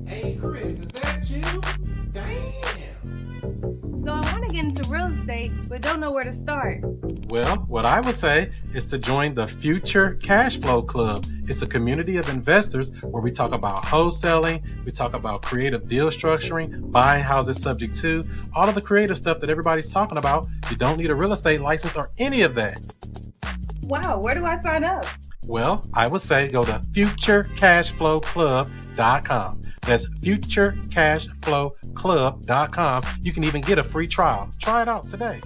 Hey Chris, is that you? Damn. So I want to get into real estate, but don't know where to start. Well, what I would say is to join the Future Cash Flow Club. It's a community of investors where we talk about wholesaling, we talk about creative deal structuring, buying houses subject to, all of the creative stuff that everybody's talking about. You don't need a real estate license or any of that. Wow, where do I sign up? Well, I would say go to futurecashflowclub.com. That's futurecashflowclub.com. You can even get a free trial. Try it out today.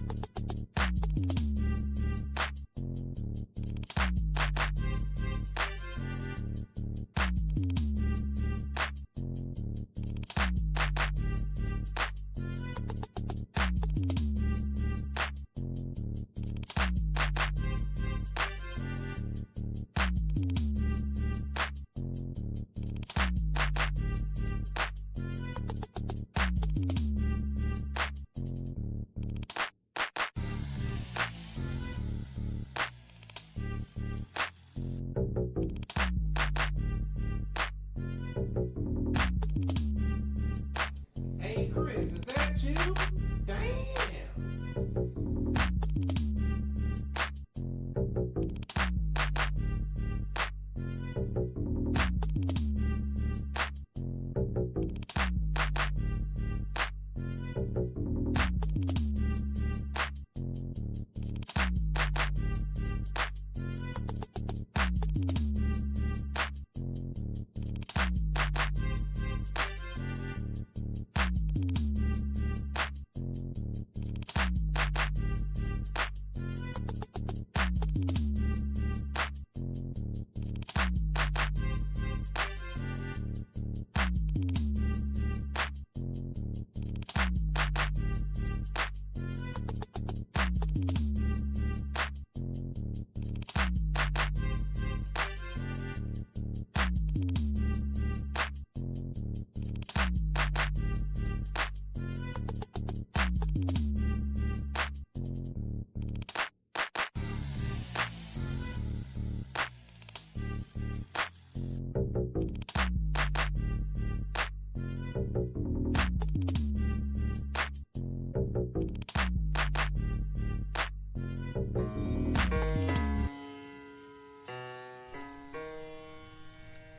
Hey Chris, is that you? Damn.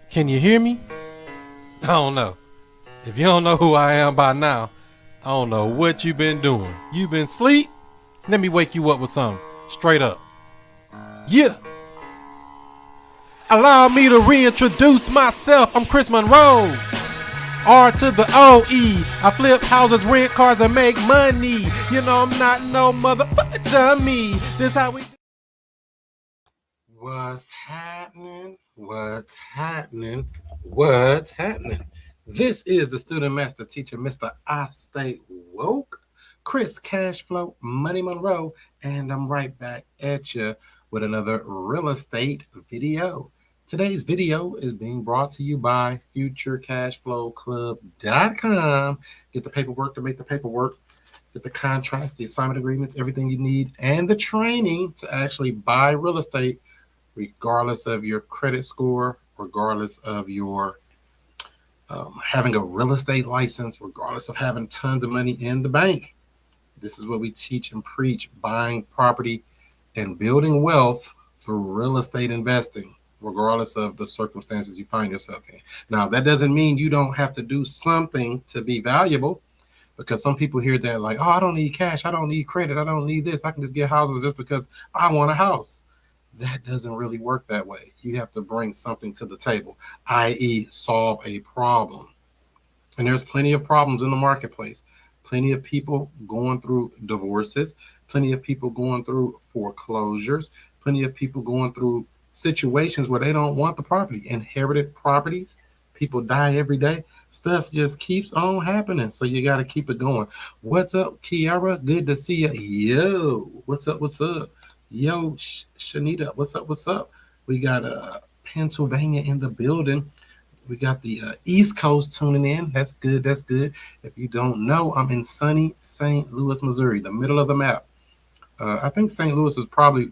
Can you hear me? I don't know. If you don't know who I am by now, I don't know what you've been doing. You been asleep? Let me wake you up with something. Straight up. Yeah. Allow me to reintroduce myself. I'm Chris Monroe. R to the O-E. I flip houses, rent cars, and make money. You know I'm not no motherfucker dummy. This how we... What's happening? What's happening? What's happening? This is the student master teacher, Mr. I Stay Woke, Chris Cashflow Money Monroe, and I'm right back at you with another real estate video. Today's video is being brought to you by FutureCashflowClub.com. Get the paperwork to make the paperwork, get the contracts, the assignment agreements, everything you need, and the training to actually buy real estate, regardless of your credit score, regardless of your having a real estate license, regardless of having tons of money in the bank. This is what we teach and preach: buying property and building wealth through real estate investing, regardless of the circumstances you find yourself in. Now, that doesn't mean you don't have to do something to be valuable, because some people hear that like, oh, I don't need cash, I don't need credit, I don't need this, I can just get houses just because I want a house. That doesn't really work that way. You have to bring something to the table, i.e., solve a problem. And there's plenty of problems in the marketplace. Plenty of people going through divorces, plenty of people going through foreclosures, plenty of people going through situations where they don't want the property. Inherited properties, people die every day. Stuff just keeps on happening. So you got to keep it going. What's up, Kiara? Good to see you. Yo, what's up? What's up? Yo, Shanita, what's up? What's up? We got Pennsylvania in the building. We got the East Coast tuning in. That's good. That's good. If you don't know, I'm in sunny St. Louis, Missouri, the middle of the map. I think St. Louis is probably,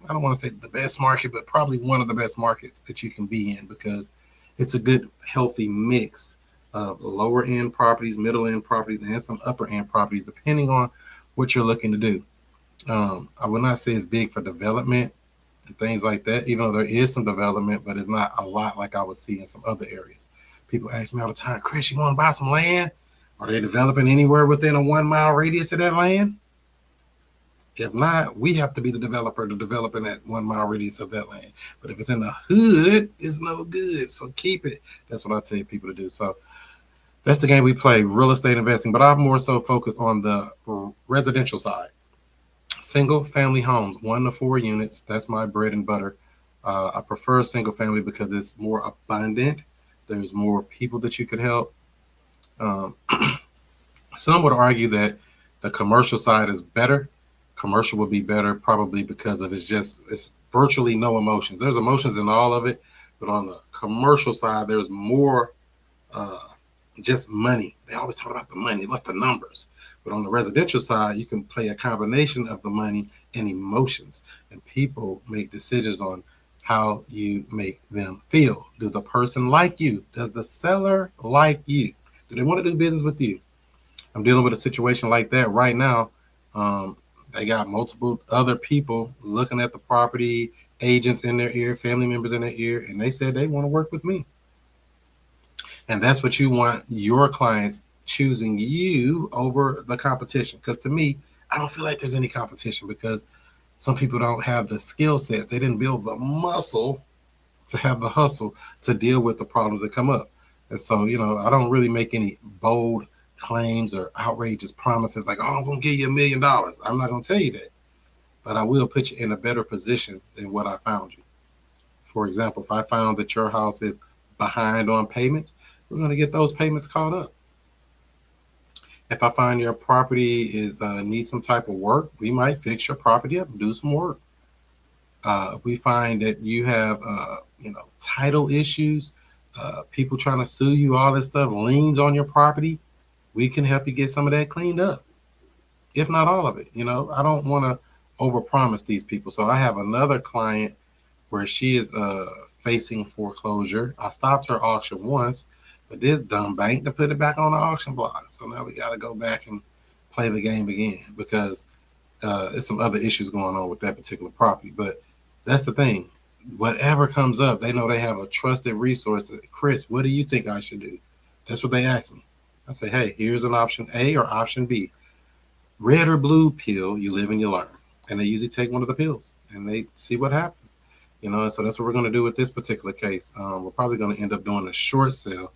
I don't want to say the best market, but probably one of the best markets that you can be in, because it's a good, healthy mix of lower end properties, middle end properties, and some upper end properties, depending on what you're looking to do. I would not say it's big for development and things like that, even though there is some development, but it's not a lot like I would see in some other areas. People ask me all the time, Chris, you want to buy some land? Are they developing anywhere within a 1 mile radius of that land? If not, we have to be the developer to develop in that 1 mile radius of that land. But if it's in the hood, it's no good. So keep it. That's what I tell people to do. So that's the game we play, real estate investing. But I'm more so focused on the residential side. Single family homes, 1 to 4 units. That's my bread and butter. I prefer single family because it's more abundant. There's more people that you could help. Some would argue that the commercial side is better. Commercial would be better probably because of it's virtually no emotions. There's emotions in all of it, but on the commercial side, there's more just money. They always talk about the money. What's the numbers? But on the residential side, you can play a combination of the money and emotions, and people make decisions on how you make them feel. Do the person like you? Does the seller like you? Do they want to do business with you? I'm dealing with a situation like that right now. They got multiple other people looking at the property, agents in their ear, family members in their ear, and they said they want to work with me. And that's what you want your clients choosing you over the competition. Because to me, I don't feel like there's any competition because some people don't have the skill sets. They didn't build the muscle to have the hustle to deal with the problems that come up. And so, I don't really make any bold claims or outrageous promises like, oh, I'm going to give you $1 million. I'm not going to tell you that. But I will put you in a better position than what I found you. For example, if I found that your house is behind on payments, we're going to get those payments caught up. If I find your property is needs some type of work, we might fix your property up and do some work. If we find that you have, title issues, people trying to sue you, all this stuff, liens on your property, we can help you get some of that cleaned up, if not all of it. I don't want to overpromise these people. So I have another client where she is facing foreclosure. I stopped her auction once, but this dumb bank to put it back on the auction block. So now we got to go back and play the game again because there's some other issues going on with that particular property. But that's the thing. Whatever comes up, they know they have a trusted resource. Chris, what do you think I should do? That's what they ask me. I say, hey, here's an option A or option B. Red or blue pill, you live and you learn. And they usually take one of the pills and they see what happens. And so that's what we're going to do with this particular case. We're probably going to end up doing a short sale.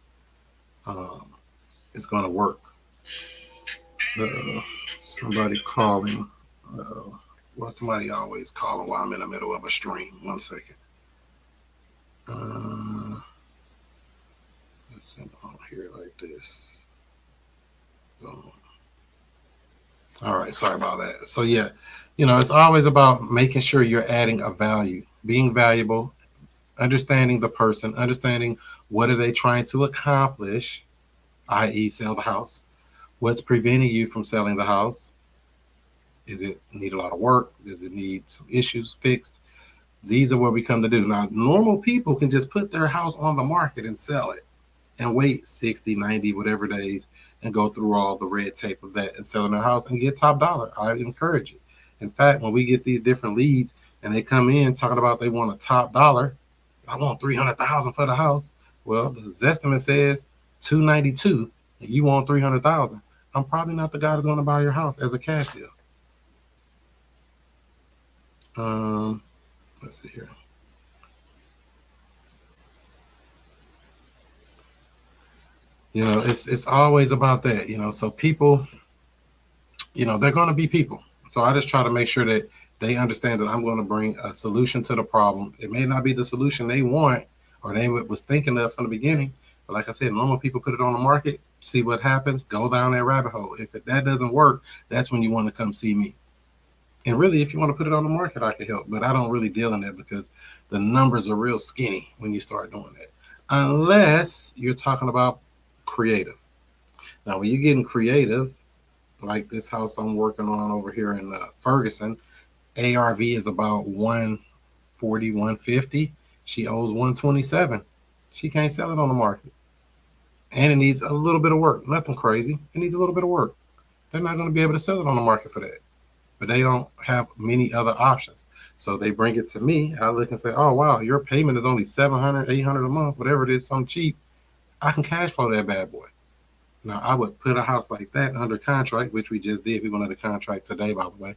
It's going to work. Somebody calling. Well, somebody always calling while I'm in the middle of a stream. 1 second. Let's send it on here like this. Boom. All right, sorry about that. So yeah, it's always about making sure you're adding a value, being valuable, understanding the person, understanding what are they trying to accomplish, i.e. sell the house. What's preventing you from selling the house? Is it need a lot of work? Does it need some issues fixed? These are what we come to do. Now, normal people can just put their house on the market and sell it and wait 60, 90, whatever days and go through all the red tape of that and selling their house and get top dollar. I encourage it. In fact, when we get these different leads and they come in talking about they want a top dollar, I want $300,000 for the house. Well, the Zestimate says $292 and you want $300,000. I'm probably not the guy that's going to buy your house as a cash deal. Let's see here. It's always about that, so people, they're going to be people. So I just try to make sure that they understand that I'm going to bring a solution to the problem. It may not be the solution they want or they was thinking of from the beginning. But like I said, normal people put it on the market, see what happens, go down that rabbit hole. If that doesn't work, that's when you want to come see me. And really, if you want to put it on the market, I can help. But I don't really deal in that because the numbers are real skinny when you start doing that. Unless you're talking about creative. Now, when you're getting creative, like this house I'm working on over here in Ferguson, ARV is about 140, 150. She owes 127. She can't sell it on the market. and it needs a little bit of work. Nothing crazy. It needs a little bit of work. They're not going to be able to sell it on the market for that. But they don't have many other options. So they bring it to me. I look and say, oh, wow, your payment is only 700, 800 a month, whatever it is, something cheap. I can cash flow that bad boy. Now, I would put a house like that under contract, which we just did. We went under contract today, by the way,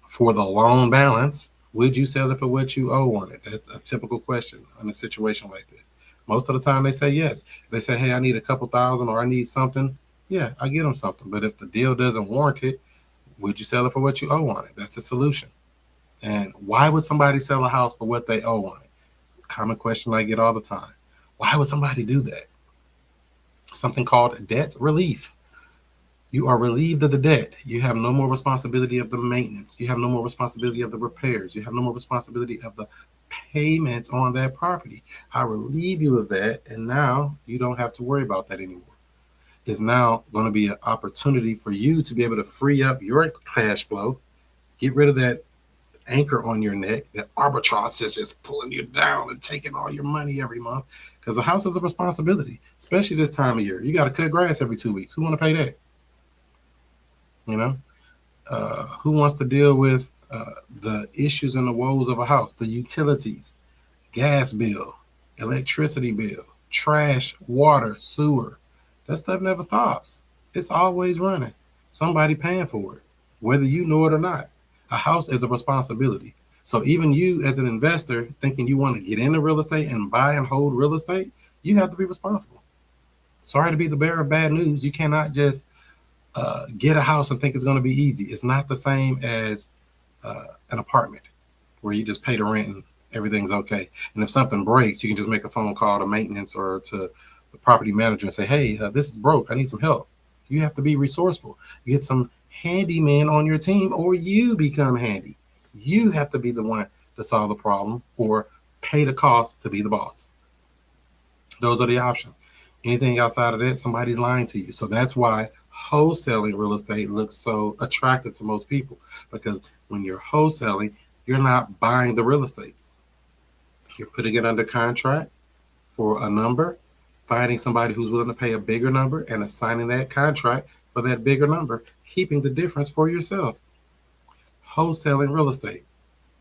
for the loan balance. Would you sell it for what you owe on it? That's a typical question in a situation like this. Most of the time, they say yes. They say, hey, I need a couple thousand or I need something. Yeah, I get them something. But if the deal doesn't warrant it, would you sell it for what you owe on it? That's a solution. And why would somebody sell a house for what they owe on it? It's a common question I get all the time. Why would somebody do that? Something called debt relief. You are relieved of the debt. You have no more responsibility of the maintenance. You have no more responsibility of the repairs. You have no more responsibility of the payments on that property. I relieve you of that, and now you don't have to worry about that anymore. It's now going to be an opportunity for you to be able to free up your cash flow, get rid of that anchor on your neck, that arbitrage is just pulling you down and taking all your money every month. Because the house is a responsibility, especially this time of year. You got to cut grass every 2 weeks. Who want to pay that? You know, who wants to deal with the issues and the woes of a house, the utilities, gas bill, electricity bill, trash, water, sewer? That stuff never stops. It's always running. Somebody paying for it, whether you know it or not. A house is a responsibility. So even you as an investor thinking you want to get into real estate and buy and hold real estate, you have to be responsible. Sorry to be the bearer of bad news. You cannot just get a house and think it's going to be easy. It's not the same as an apartment where you just pay the rent and everything's okay. And if something breaks, you can just make a phone call to maintenance or to the property manager and say, hey, this is broke. I need some help. You have to be resourceful. You get some handyman on your team, or you become handy. You have to be the one to solve the problem or pay the cost to be the boss. Those are the options. Anything outside of that, somebody's lying to you. So that's why wholesaling real estate looks so attractive to most people, because when you're wholesaling, you're not buying the real estate. You're putting it under contract for a number, finding somebody who's willing to pay a bigger number and assigning that contract for that bigger number, keeping the difference for yourself. Wholesaling real estate.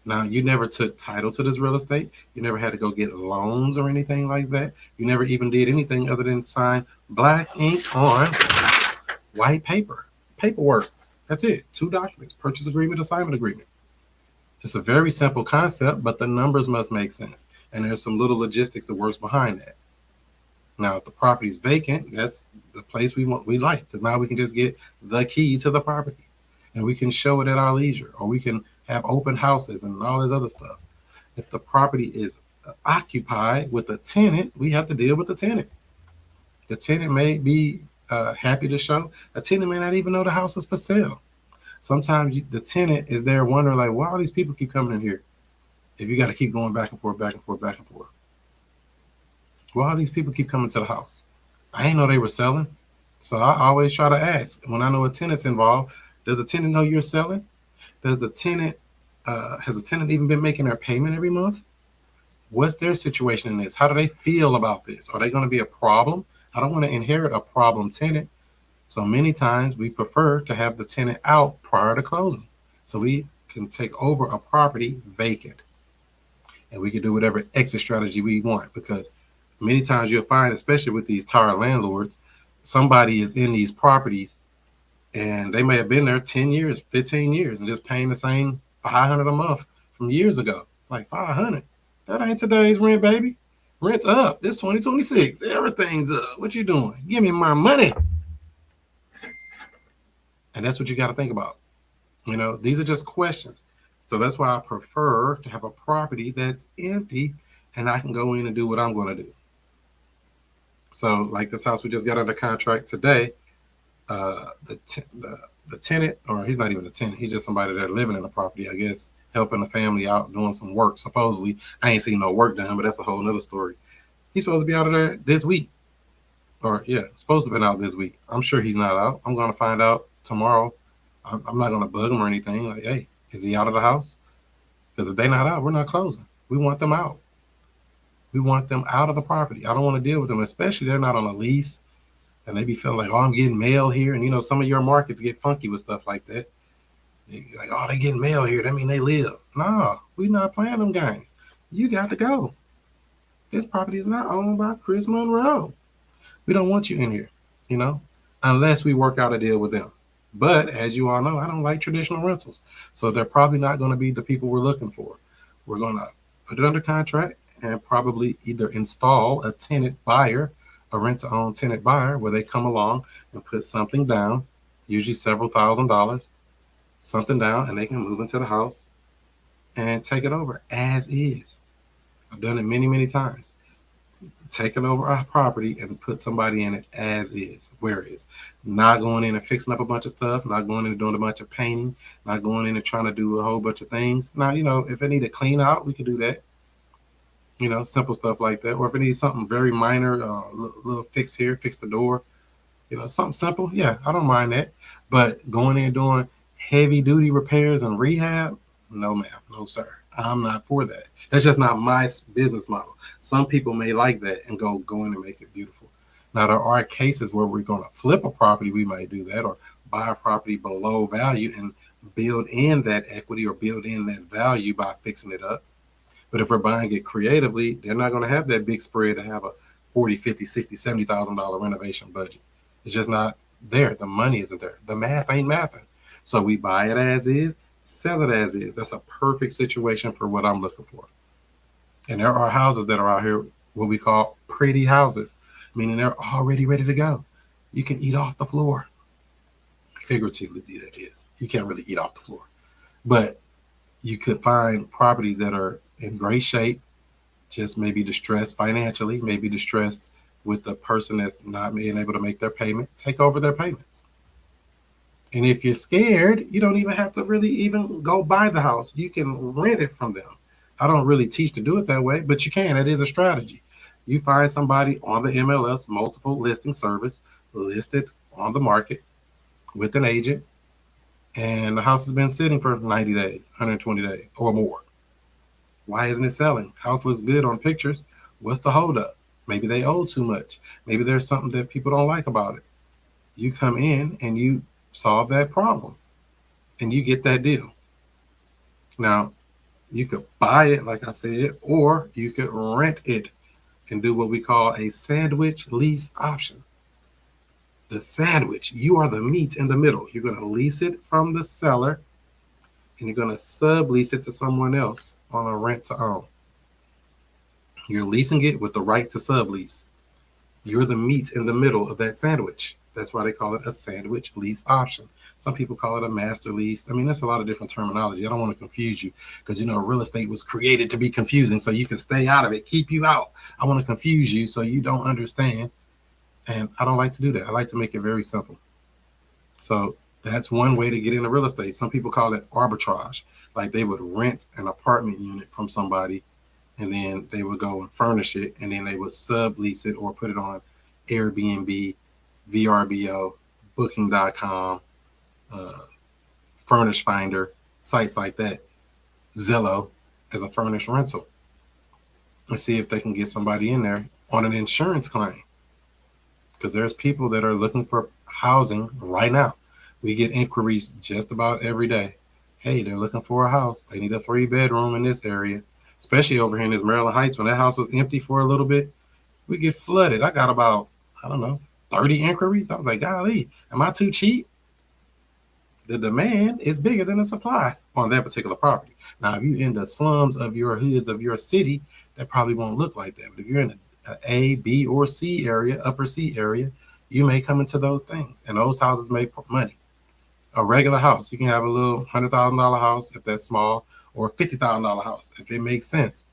Now, you never took title to this real estate. You never had to go get loans or anything like that. You never even did anything other than sign black ink on white paper, paperwork. That's it. 2 documents, purchase agreement, assignment agreement. It's a very simple concept, but the numbers must make sense. And there's some little logistics that works behind that. Now, if the property is vacant, that's the place we like, because now we can just get the key to the property and we can show it at our leisure, or we can have open houses and all this other stuff. If the property is occupied with a tenant, we have to deal with the tenant. The tenant may be happy to show. A tenant may not even know the house is for sale. Sometimes the tenant is there wondering, like, why all these people keep coming in here? If you got to keep going back and forth, back and forth, back and forth. Why all these people keep coming to the house? I didn't know they were selling. So I always try to ask, when I know a tenant's involved, does a tenant know you're selling? Does the tenant, has a tenant even been making their payment every month? What's their situation in this? How do they feel about this? Are they going to be a problem? I don't want to inherit a problem tenant. So many times we prefer to have the tenant out prior to closing, so we can take over a property vacant, and we can do whatever exit strategy we want, because many times you'll find, especially with these tired landlords, somebody is in these properties and they may have been there 10 years, 15 years, and just paying the same $500 a month from years ago. Like, $500? That ain't today's rent, baby. Rent's up. It's 2026. Everything's up. What you doing? Give me my money. And that's what you got to think about. You know, these are just questions. So that's why I prefer to have a property that's empty and I can go in and do what I'm going to do. So like this house we just got under contract today, the tenant, or he's not even a tenant, he's just somebody that's living in the property, I guess, helping the family out, doing some work. Supposedly, I ain't seen no work done, but that's a whole nother story. He's supposed to be out of there this week. Or yeah, supposed to have been out this week. I'm sure he's not out. I'm going to find out tomorrow. I'm not going to bug him or anything. Like, hey, is he out of the house? Because if they're not out, we're not closing. We want them out. We want them out of the property. I don't want to deal with them, especially they're not on a lease and they be feeling like, oh, I'm getting mail here. And some of your markets get funky with stuff like that. Like, oh, they getting mail here. That mean they live. No, we not playing them games. You got to go. This property is not owned by Chris Monroe. We don't want you in here, unless we work out a deal with them. But as you all know, I don't like traditional rentals. So they're probably not going to be the people we're looking for. We're going to put it under contract and probably either install a tenant buyer, a rent-to-own tenant buyer, where they come along and put something down, usually several $1,000s, something down, and they can move into the house and take it over as is. I've done it many, many times. Taking over our property and put somebody in it as is, where it is. Not going in and fixing up a bunch of stuff, not going in and doing a bunch of painting, not going in and trying to do a whole bunch of things. Now, if it need to clean out, we can do that. Simple stuff like that. Or if it needs something very minor, little fix here, fix the door, something simple. Yeah, I don't mind that. But going in and doing heavy duty repairs and rehab, no, ma'am, no, sir. I'm not for that. That's just not my business model. Some people may like that and go in and make it beautiful. Now, there are cases where we're going to flip a property. We might do that, or buy a property below value and build in that equity or build in that value by fixing it up. But if we're buying it creatively, they're not going to have that big spread to have a $40, $50, $60, $70,000 renovation budget. It's just not there. The money isn't there. The math ain't mathing. So we buy it as is, sell it as is. That's a perfect situation for what I'm looking for. And there are houses that are out here, what we call pretty houses, meaning they're already ready to go. You can eat off the floor. Figuratively, that is. You can't really eat off the floor. But you could find properties that are in great shape, just maybe distressed financially, maybe distressed with the person that's not being able to make their payment. Take over their payments. And if you're scared, you don't even have to really even go buy the house. You can rent it from them. I don't really teach to do it that way, but you can. It is a strategy. You find somebody on the MLS, multiple listing service, listed on the market with an agent, and the house has been sitting for 90 days, 120 days or more. Why isn't it selling? House looks good on pictures. What's the holdup? Maybe they owe too much. Maybe there's something that people don't like about it. You come in and you solve that problem and you get that deal. Now, you could buy it, like I said, or you could rent it and do what we call a sandwich lease option. The sandwich, you are the meat in the middle. You're going to lease it from the seller and you're going to sublease it to someone else on a rent to own. You're leasing it with the right to sublease. You're the meat in the middle of that sandwich. That's why they call it a sandwich lease option. Some people call it a master lease. I mean, that's a lot of different terminology. I don't want to confuse you because, real estate was created to be confusing so you can stay out of it, keep you out. I want to confuse you so you don't understand. And I don't like to do that. I like to make it very simple. So that's one way to get into real estate. Some people call it arbitrage. Like they would rent an apartment unit from somebody and then they would go and furnish it and then they would sublease it or put it on Airbnb, VRBO, Booking.com, Furnish Finder, sites like that, Zillow as a furnished rental, and see if they can get somebody in there on an insurance claim. Because there's people that are looking for housing right now. We get inquiries just about every day. Hey, they're looking for a house. They need a 3-bedroom in this area, especially over here in this Maryland Heights. When that house was empty for a little bit, we get flooded. I got about, 30 inquiries. I was like, golly, am I too cheap? The demand is bigger than the supply on that particular property. Now, if you're in the slums of your hoods of your city, that probably won't look like that. But if you're in an A, B, or C area, upper C area, you may come into those things. And those houses make money. A regular house, you can have a little $100,000 house if that's small, or a $50,000 house if it makes sense.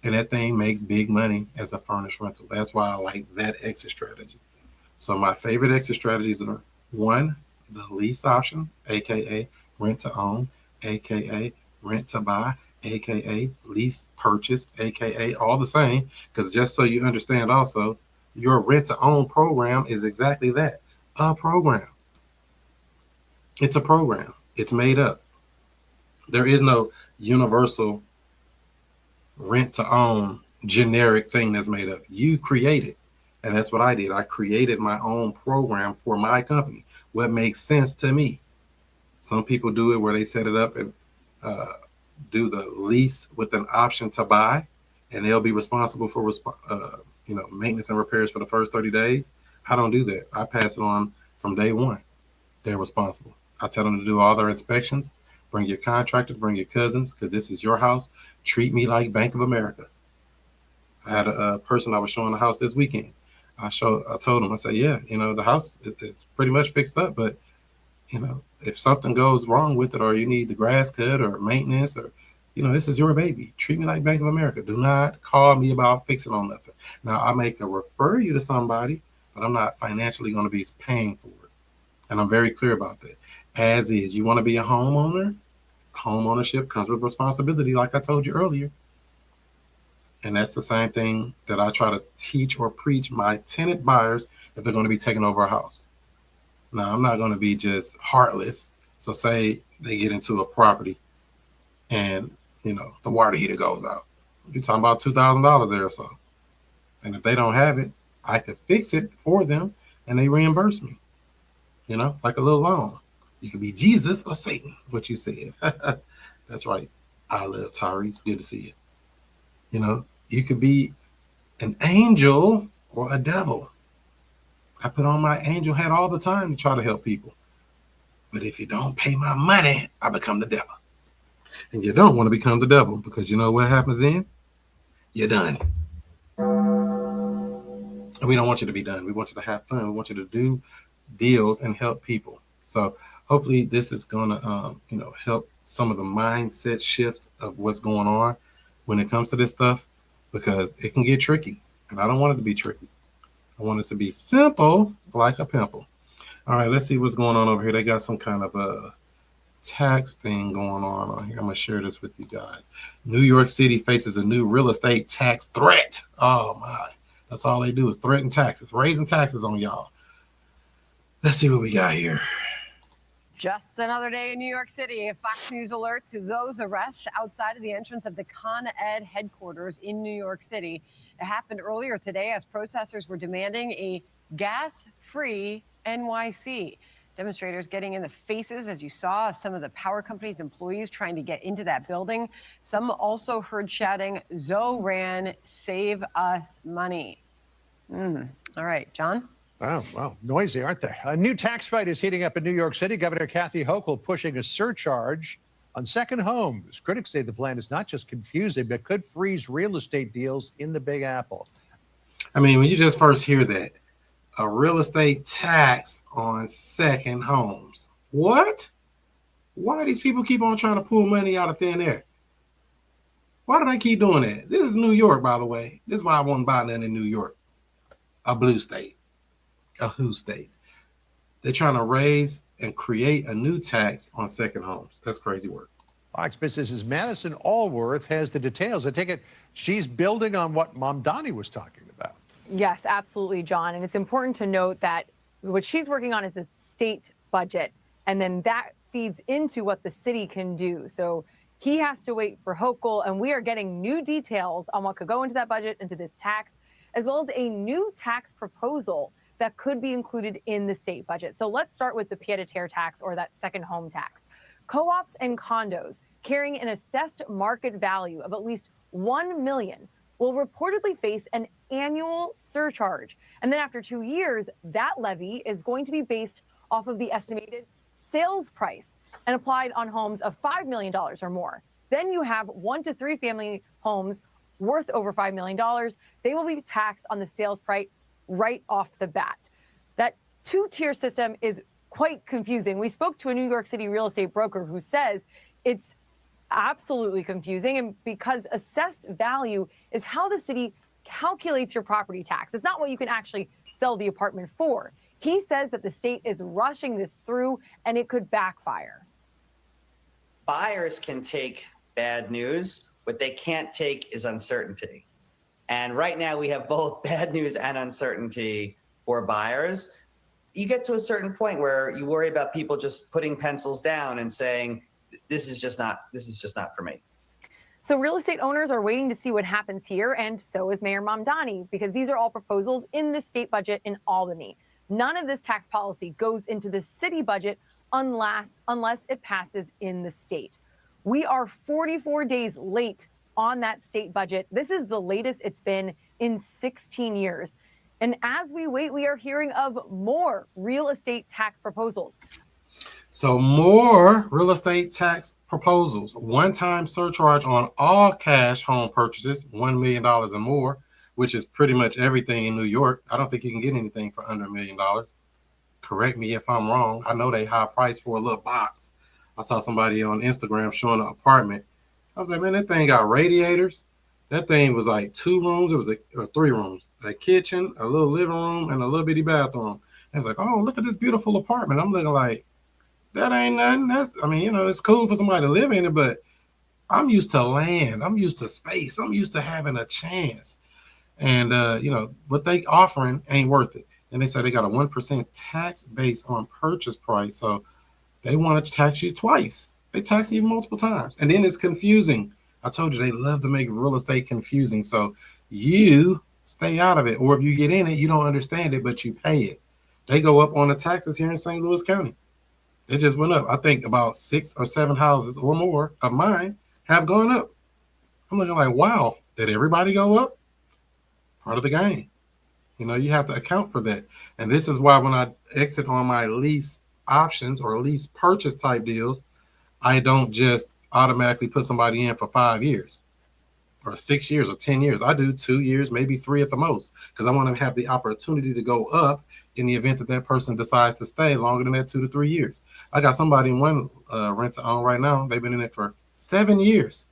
And that thing makes big money as a furnished rental. That's why I like that exit strategy. So my favorite exit strategies are: 1, the lease option, aka rent to own, aka rent to buy, aka lease purchase, aka all the same. Because just so you understand also, your rent to own program is exactly that, a program. It's a program. It's made up. There is no universal rent to own generic thing that's made up. You create it. And that's what I did. I created my own program for my company. What makes sense to me. Some people do it where they set it up and uh, do the lease with an option to buy, and they'll be responsible for maintenance and repairs for the first 30 days. I don't do that. I pass it on from day one. They're responsible. I tell them to do all their inspections. Bring your contractors, bring your cousins, because this is your house. Treat me like Bank of America. I had a person I was showing the house this weekend. I told him, I said, yeah, the house is pretty much fixed up, but if something goes wrong with it, or you need the grass cut or maintenance, or this is your baby. Treat me like Bank of America. Do not call me about fixing on nothing. Now I may refer you to somebody, but I'm not financially going to be paying for it. And I'm very clear about that. As is, you want to be a homeowner? Home ownership comes with responsibility, like I told you earlier. And that's the same thing that I try to teach or preach my tenant buyers if they're going to be taking over a house. Now, I'm not going to be just heartless. So say they get into a property and, the water heater goes out. You're talking about $2,000 there or so. And if they don't have it, I could fix it for them and they reimburse me, like a little loan. You could be Jesus or Satan, what you said. That's right. I love Tyrese. Good to see you. You could be an angel or a devil. I put on my angel hat all the time to try to help people. But if you don't pay my money, I become the devil. And you don't want to become the devil, because you know what happens then? You're done. And we don't want you to be done. We want you to have fun. We want you to do deals and help people. So hopefully this is going to, help some of the mindset shifts of what's going on when it comes to this stuff, because it can get tricky. And I don't want it to be tricky. I want it to be simple, like a pimple. All right, let's see what's going on over here. They got some kind of a tax thing going on here. I'm going to share this with you guys. New York City faces a new real estate tax threat. Oh, my. That's all they do is threaten taxes, raising taxes on y'all. Let's see what we got here. Just another day in New York City. A Fox News alert to those arrests outside of the entrance of the Con Ed headquarters in New York City. It happened earlier today as protesters were demanding a gas-free NYC. Demonstrators getting in the faces, as you saw, some of the power company's employees trying to get into that building. Some also heard shouting, "Zoran, save us money." All right, John? Wow, noisy, aren't they? A new tax fight is heating up in New York City. Governor Kathy Hochul pushing a surcharge on second homes. Critics say the plan is not just confusing, but could freeze real estate deals in the Big Apple. I mean, when you just first hear that, a real estate tax on second homes. What? Why do these people keep on trying to pull money out of thin air? Why do they keep doing that? This is New York, by the way. This is why I won't buy nothing in New York. A blue state. A who state. They're trying to raise and create a new tax on second homes. That's crazy work. Fox Business's Madison Allworth has the details. I take it she's building on what Mamdani was talking about. Yes, absolutely, John. And it's important to note that what she's working on is the state budget, and then that feeds into what the city can do. So he has to wait for Hochul, and we are getting new details on what could go into that budget, into this tax, as well as a new tax proposal that could be included in the state budget. So let's start with the pied-à-terre tax, or that second home tax. Co-ops and condos carrying an assessed market value of at least $1 million will reportedly face an annual surcharge. And then after 2 years, that levy is going to be based off of the estimated sales price and applied on homes of $5 million or more. Then you have 1 to 3 family homes worth over $5 million. They will be taxed on the sales price right off the bat. That two-tier system is quite confusing. We spoke to a New York City real estate broker who says it's absolutely confusing, and because assessed value is how the city calculates your property tax. It's not what you can actually sell the apartment for. He says that the state is rushing this through and it could backfire. Buyers can take bad news. What they can't take is uncertainty. And right now we have both bad news and uncertainty for buyers. You get to a certain point where you worry about people just putting pencils down and saying, this is just not for me. So real estate owners are waiting to see what happens here, and so is Mayor Mamdani, because these are all proposals in the state budget in Albany. None of this tax policy goes into the city budget unless it passes in the state. We are 44 days late on that state budget. This is the latest it's been in 16 years. And as we wait, we are hearing of more real estate tax proposals. So more real estate tax proposals, one-time surcharge on all cash home purchases, $1 million or more, which is pretty much everything in New York. I don't think you can get anything for under $1 million. Correct me if I'm wrong. I know they high price for a little box. I saw somebody on Instagram showing an apartment. I was like, man, that thing got radiators. That thing was like 2 rooms. It was or 3 rooms, a kitchen, a little living room, and a little bitty bathroom. I was like, oh, look at this beautiful apartment. I'm looking like, that ain't nothing. It's cool for somebody to live in it, but I'm used to land. I'm used to space. I'm used to having a chance. And, what they offering ain't worth it. And they said they got a 1% tax base on purchase price. So they want to tax you twice. They tax you multiple times. And then it's confusing. I told you they love to make real estate confusing. So you stay out of it. Or if you get in it, you don't understand it, but you pay it. They go up on the taxes here in St. Louis County. It just went up. I think about 6 or 7 houses or more of mine have gone up. I'm looking like, wow, did everybody go up? Part of the game. You have to account for that. And this is why when I exit on my lease options or lease purchase type deals, I don't just automatically put somebody in for 5 years or 6 years or 10 years. I do 2 years, maybe 3 at the most, because I want to have the opportunity to go up in the event that person decides to stay longer than that 2 to 3 years. I got somebody in one rent to own right now. They've been in it for 7 years.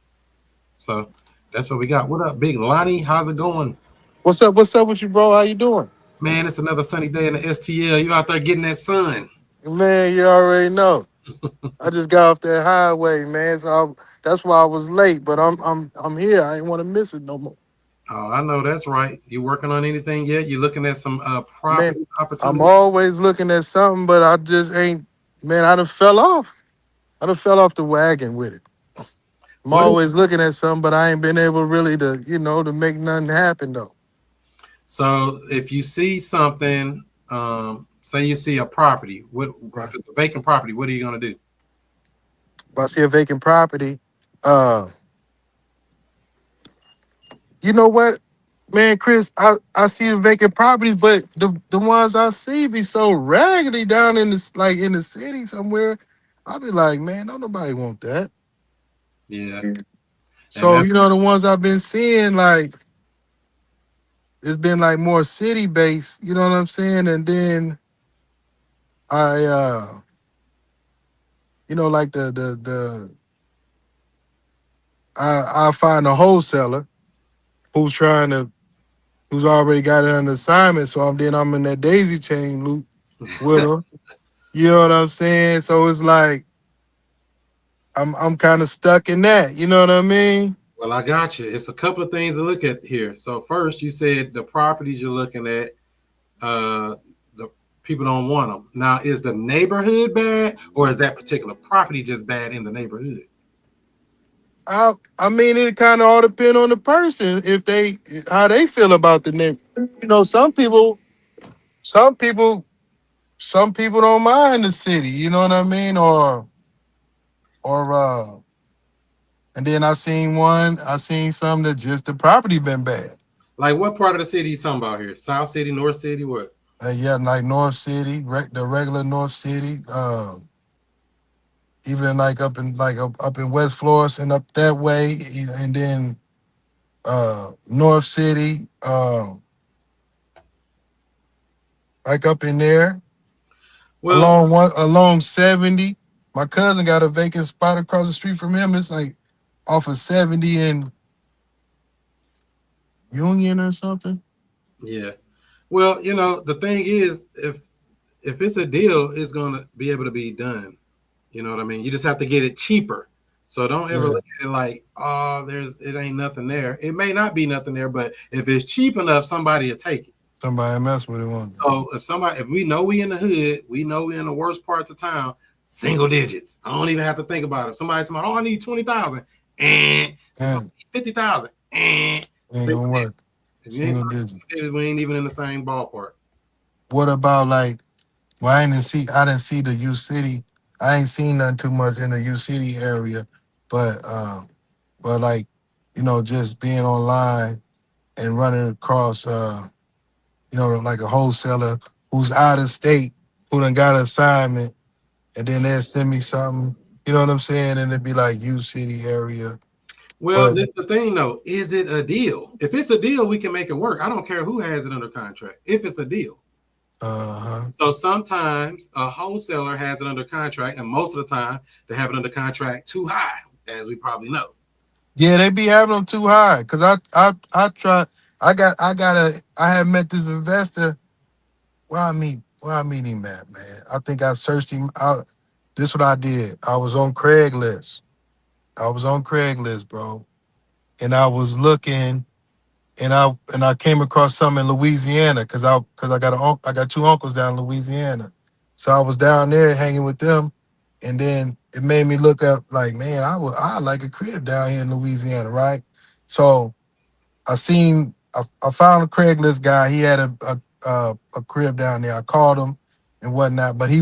So that's what we got. What up, Big Lonnie? How's it going? What's up? What's up with you, bro? How you doing? Man, it's another sunny day in the STL. You out there getting that sun. Man, you already know. I just got off that highway, man. So that's why I was late, but I'm here. I ain't want to miss it no more. Oh, I know that's right. You working on anything yet? You looking at some property Man, opportunities? I'm always looking at something, but I just ain't. Man, I done fell off. I done fell off the wagon with it. I'm always looking at something, but I ain't been able really to, to make nothing happen though. So if you see something, say you see a property, if it's a vacant property, what are you gonna do? If I see a vacant property, you know what, man, Chris, I see the vacant properties, but the ones I see be so raggedy down in the city somewhere. I'll be like, man, don't nobody want that. Yeah. So the ones I've been seeing, like, it's been like more city based, you know what I'm saying? And then I like I find a wholesaler who's already got it on assignment. So I'm in that daisy chain loop with her. You know what I'm saying? So it's like I'm kind of stuck in that. You know what I mean? Well, I got you. It's a couple of things to look at here. So first, you said the properties you're looking at, the people don't want them. Now, is the neighborhood bad, or is that particular property just bad in the neighborhood? I mean, it kind of all depends on the person how they feel about the neighborhood. Some people don't mind the city. You know what I mean? And then I seen some that just the property been bad. Like what part of the city you talking about here? South City, North City, what? Yeah, like North City, the regular North City. Even like up in West Florida and up that way, and then North City, like up in there. Well, along 70. My cousin got a vacant spot across the street from him. It's like off of 70 and Union or something. Yeah. Well, the thing is, if it's a deal, it's gonna be able to be done. You know what I mean? You just have to get it cheaper. So don't ever look at it like, oh, it ain't nothing there. It may not be nothing there, but if it's cheap enough, somebody will take it. Somebody mess with it once. So if we know we in the hood, we know we in the worst parts of town, single digits. I don't even have to think about it. If somebody tell me, oh, I need 20,000, And And 50,000. And ain't gonna work. if you ain't Single talking digit. digits, we ain't even in the same ballpark. What about like? Well, I didn't see the U City. I ain't seen nothing too much in the U City area, but like, just being online and running across, like a wholesaler who's out of state who done got an assignment, and then they'll send me something. You know what I'm saying? And it'd be like U City area. Well, But that's the thing, though. Is it a deal? If it's a deal, we can make it work. I don't care who has it under contract. If it's a deal. So sometimes a wholesaler has it under contract, and most of the time they have it under contract too high, as we probably know. yeah, they be having them too high. Cause I try. I had met this investor. Where I meet him at, man. I think I searched him out. This what I did. I was on Craigslist, bro, and I was looking, and I came across some in Louisiana because I got two uncles down in Louisiana, so I was down there hanging with them, and then it made me look up like, man, I like a crib down here in Louisiana, right? So I found a Craigslist guy. He had a crib down there. I called him and whatnot, but he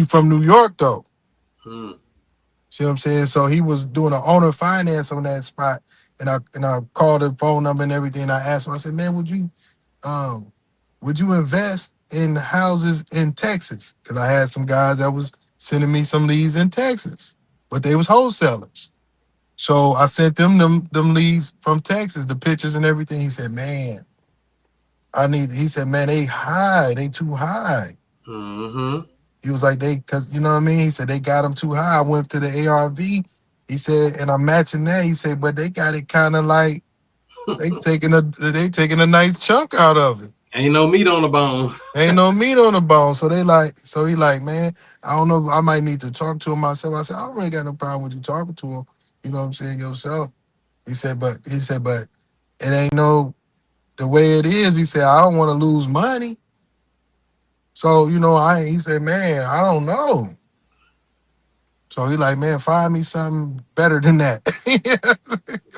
from New York though. See what I'm saying? So he was doing an owner finance on that spot, and I called the phone number and everything. I asked him, I said, man, would you invest in houses in Texas? Because I had some guys that was sending me some leads in Texas, but they was wholesalers. So I sent them leads from Texas, the pictures and everything. He said, man, he said, man, they too high. He was like, cause you know what I mean? He said, they got them too high. I went to the ARV. He said, and I'm matching that. He said, but they got it kind of like, they taking a nice chunk out of it. Ain't no meat on the bone. Ain't no meat on the bone. So he like, man, I don't know. I might need to talk to him myself. I said, I don't really got no problem with you talking to him. You know what I'm saying, yourself. He said, but it ain't no the way it is. He said, I don't want to lose money. So, he said, man, I don't know. So he like, man, find me something better than that.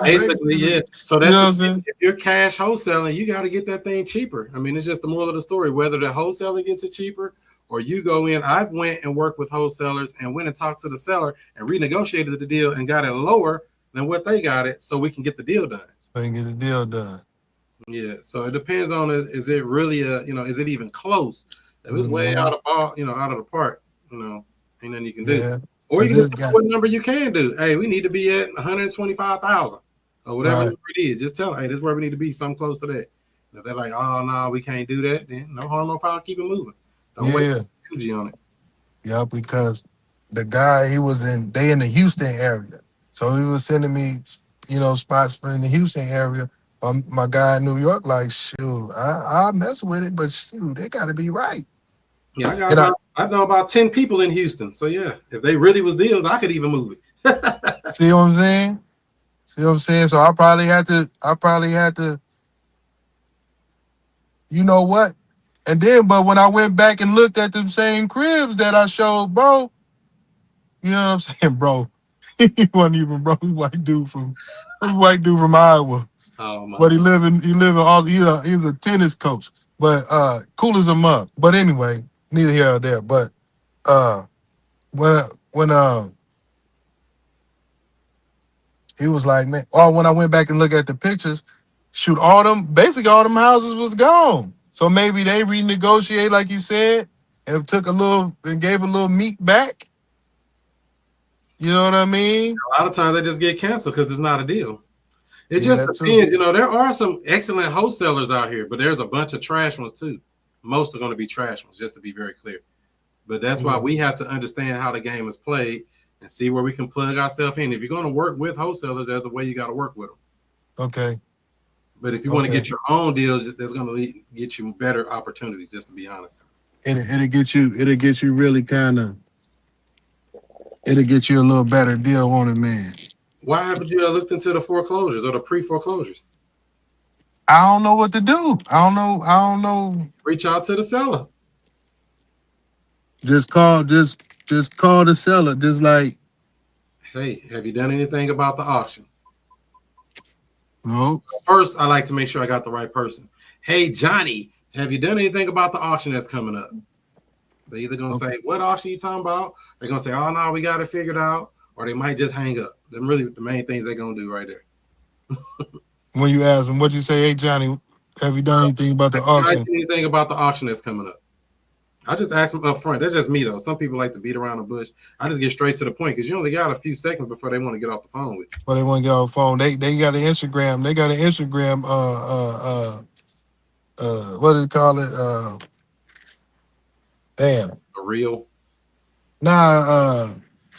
Basically, yeah. So that's what I'm saying? If you're cash wholesaling, you got to get that thing cheaper. I mean, it's just the moral of the story. Whether the wholesaler gets it cheaper or you go in, I went and worked with wholesalers and went and talked to the seller and renegotiated the deal and got it lower than what they got it, so we can get the deal done. Yeah. So it depends on is it really is it even close? If it's way out of the park, ain't nothing you can do. Yeah. Or you can just what number you can do. Hey, we need to be at 125,000 or whatever number it is. Just tell them, hey, this is where we need to be, something close to that. And if they're like, oh no, we can't do that, then no harm, no foul, keep it moving. Don't waste energy on it. Yeah, because the guy they in the Houston area. So he was sending me, spots in the Houston area. My guy in New York, like, shoot, I mess with it, but shoot, they gotta be right. Yeah, I know about 10 people in Houston. So yeah, if they really was deals, I could even move it. See what I'm saying? So I probably had to, you know what? And then, but when I went back and looked at the same cribs that I showed, bro, you know what I'm saying, bro? He wasn't even bro. He white dude from Iowa. Oh my. But he's a tennis coach. But cool as a mug. But anyway, neither here or there. But when he was like, man, when I went back and looked at the pictures, shoot, all them houses was gone. So maybe they renegotiate, like you said, and gave a little meat back. You know what I mean? A lot of times they just get canceled because it's not a deal. It just depends. There are some excellent wholesalers out here, but there's a bunch of trash ones too. Most are going to be trash ones, just to be very clear. But that's why we have to understand how the game is played and see where we can plug ourselves in. If you're going to work with wholesalers, there's a way you got to work with them. Okay. But if you want to get your own deals, that's going to get you better opportunities, just to be honest. It'll get you really kind of, it'll get you a little better deal on it, man. Why haven't you looked into the foreclosures or the pre-foreclosures? I don't know what to do. I don't know. Reach out to the seller. Just call the seller. Just like, Hey, have you done anything about the auction? No. First, I like to make sure I got the right person. Hey, Johnny, have you done anything about the auction that's coming up? They're either going to say, what auction you talking about? They're going to say, oh, no, we got it figured out. Or they might just hang up. Them really the main things they're going to do right there. When you ask them, what you say? Hey, Johnny, have you done anything about the auction? Anything about the auction that's coming up? I just ask them up front. That's just me, though. Some people like to beat around the bush. I just get straight to the point because you only got a few seconds before they want to get off the phone with you. Well, they want to get off the phone. They got an Instagram. They got an Instagram. What do they call it? Damn. A reel? Nah.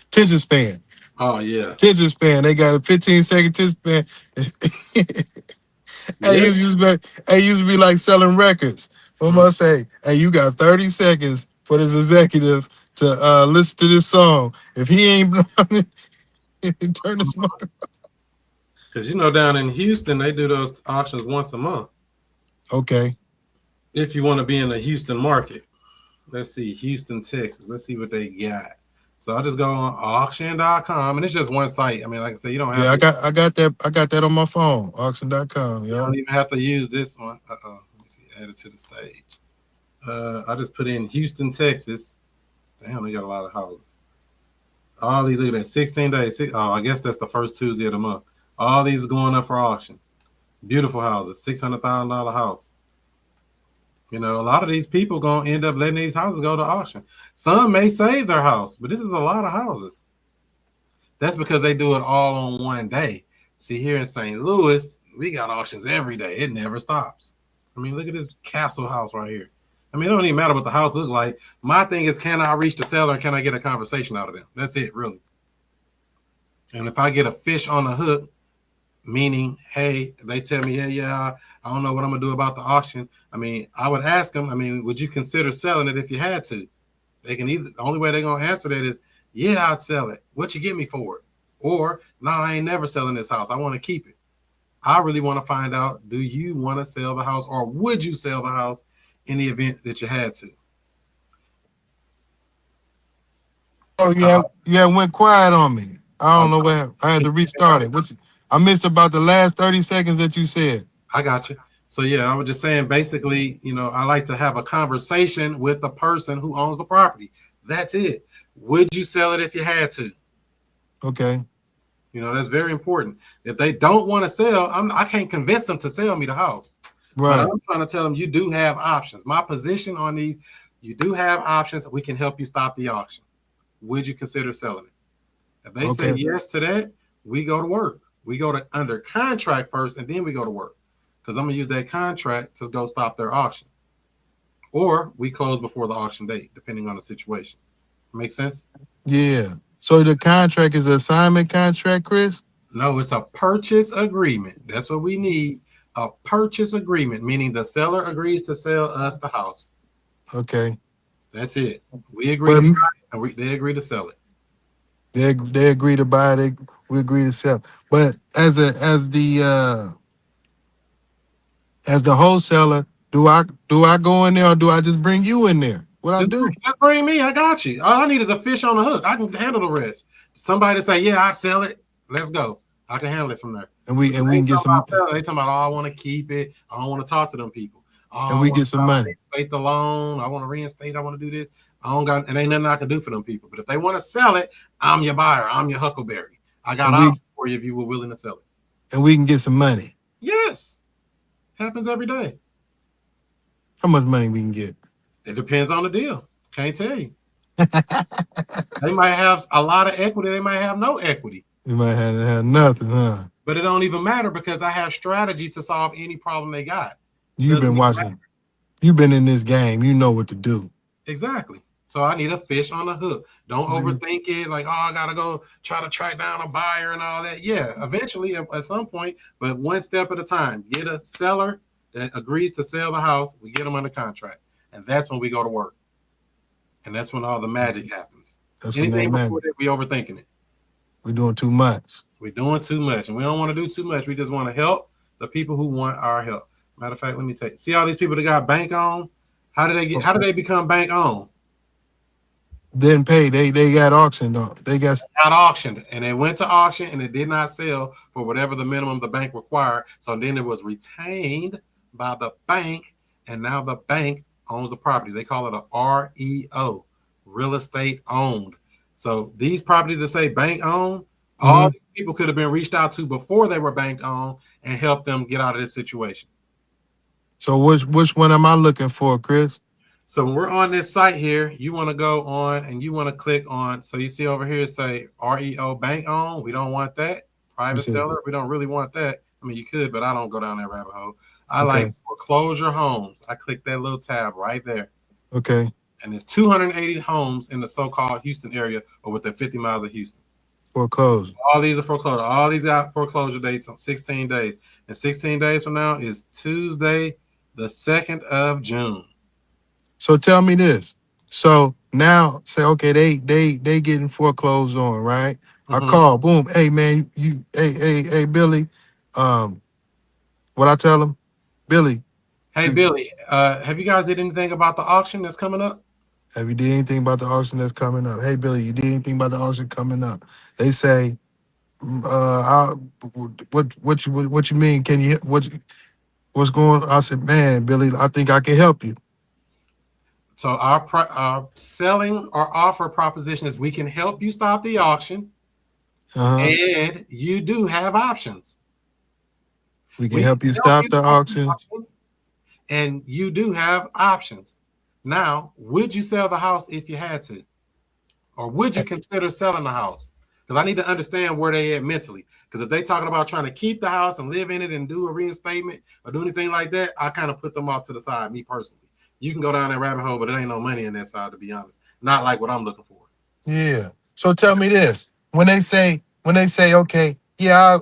Attention span. Oh yeah. Attention span. They got a 15-second attention span. It used to be like selling records. What am I say? Hey, you got 30 seconds for this executive to listen to this song. If he ain't turn this money. Because you know down in Houston, they do those auctions once a month. Okay. If you want to be in the Houston market. Let's see, Houston, Texas. Let's see what they got. So I just go on auction.com, and it's just one site. I mean, like I said, you don't have I got that on my phone, auction.com. You don't even have to use this one. Let me see, add it to the stage. I just put in Houston, Texas. Damn, they got a lot of houses. All these, look at that, 16 days. I guess that's the first Tuesday of the month. All these are going up for auction. Beautiful houses, $600,000 house. You know, a lot of these people going to end up letting these houses go to auction. Some may save their house, but this is a lot of houses. That's because they do it all on one day. See, here in St. Louis, we got auctions every day. It never stops. I mean, look at this castle house right here. I mean, it don't even matter what the house looks like. My thing is, can I reach the seller and can I get a conversation out of them? That's it, really. And if I get a fish on the hook, meaning, hey, they tell me, yeah, I don't know what I'm going to do about the auction. I mean, I would ask them, I mean, would you consider selling it if you had to? They can either, the only way they're going to answer that is, yeah, I'd sell it. What you get me for it? Or, no, I ain't never selling this house. I want to keep it. I really want to find out, do you want to sell the house or would you sell the house in the event that you had to? Oh, yeah, went quiet on me. I don't know where I had to restart it. I missed about the last 30 seconds that you said. I got you. So, yeah, I was just saying, basically, you know, I like to have a conversation with the person who owns the property. That's it. Would you sell it if you had to? Okay. You know, that's very important. If they don't want to sell, I can't convince them to sell me the house. Right. But I'm trying to tell them you do have options. My position on these, you do have options. We can help you stop the auction. Would you consider selling it? If they say yes to that, we go to work. We go to under contract first, and then we go to work. Because I'm going to use that contract to go stop their auction. Or we close before the auction date, depending on the situation. Make sense? Yeah. So the contract is an assignment contract, Chris? No, it's a purchase agreement. That's what we need. A purchase agreement, meaning the seller agrees to sell us the house. Okay. That's it. We agree to buy it, and they agree to sell it. They agree to buy it. We agree to sell. But as the wholesaler, do I go in there or do I just bring you in there? What I do? Just bring me. I got you. All I need is a fish on the hook. I can handle the rest. Somebody say, yeah, I'd sell it. Let's go. I can handle it from there. And we can get some. They talking about, oh, I want to keep it. I don't want to talk to them people. Oh, and we get some money. Reinstate the loan. I want to reinstate. I want to do this. I don't got, and ain't nothing I can do for them people. But if they want to sell it, I'm your buyer. I'm your huckleberry. I got options for you if you were willing to sell it. And we can get some money. Yes. Happens every day. How much money we can get? It depends on the deal. Can't tell you. They might have a lot of equity. They might have no equity. You might have nothing, huh? But it don't even matter because I have strategies to solve any problem they got. You've been watching. You've been in this game. You know what to do. Exactly. So I need a fish on the hook. Don't overthink it. Like, oh, I got to go try to track down a buyer and all that. Yeah, eventually at some point, but one step at a time. Get a seller that agrees to sell the house. We get them under contract. And that's when we go to work. And that's when all the magic happens. That's anything before that, we overthinking it. We're doing too much. We're doing too much. And we don't want to do too much. We just want to help the people who want our help. Matter of fact, let me tell you. See all these people that got bank on? How do they become bank on? didn't pay. They got auctioned off. They got auctioned, and it went to auction, and it did not sell for whatever the minimum the bank required. So then it was retained by the bank, and now the bank owns the property. They call it a REO, real estate owned. So these properties that say bank owned, all these people could have been reached out to before they were bank owned and helped them get out of this situation. So which one am I looking for, Chris? So when we're on this site here, you want to go on and you want to click on. So you see over here, say REO bank owned. We don't want that. Private seller. We don't really want that. I mean, you could, but I don't go down that rabbit hole. I like foreclosure homes. I click that little tab right there. Okay. And there's 280 homes in the so-called Houston area or within 50 miles of Houston. Foreclosure. All these are foreclosure. All these got foreclosure dates on 16 days. And 16 days from now is Tuesday, the 2nd of June. So tell me this. So now say, okay, they getting foreclosed on, right? I call, boom, hey man, hey Billy. What I tell him? Billy. Hey Billy, have you guys did anything about the auction that's coming up? Have you did anything about the auction that's coming up? Hey Billy, you did anything about the auction coming up? They say, what you mean? Can you what's going on? I said, man, Billy, I think I can help you. So our selling or offer proposition is we can help you stop the auction, and you do have options. We can help you stop the auction, and you do have options. Now, would you sell the house if you had to? Or would you consider selling the house? Because I need to understand where they at mentally. Because if they talking about trying to keep the house and live in it and do a reinstatement or do anything like that, I kind of put them off to the side, me personally. You can go down that rabbit hole, but there ain't no money in that side, to be honest. Not like what I'm looking for. Yeah. So tell me this: when they say, okay, yeah,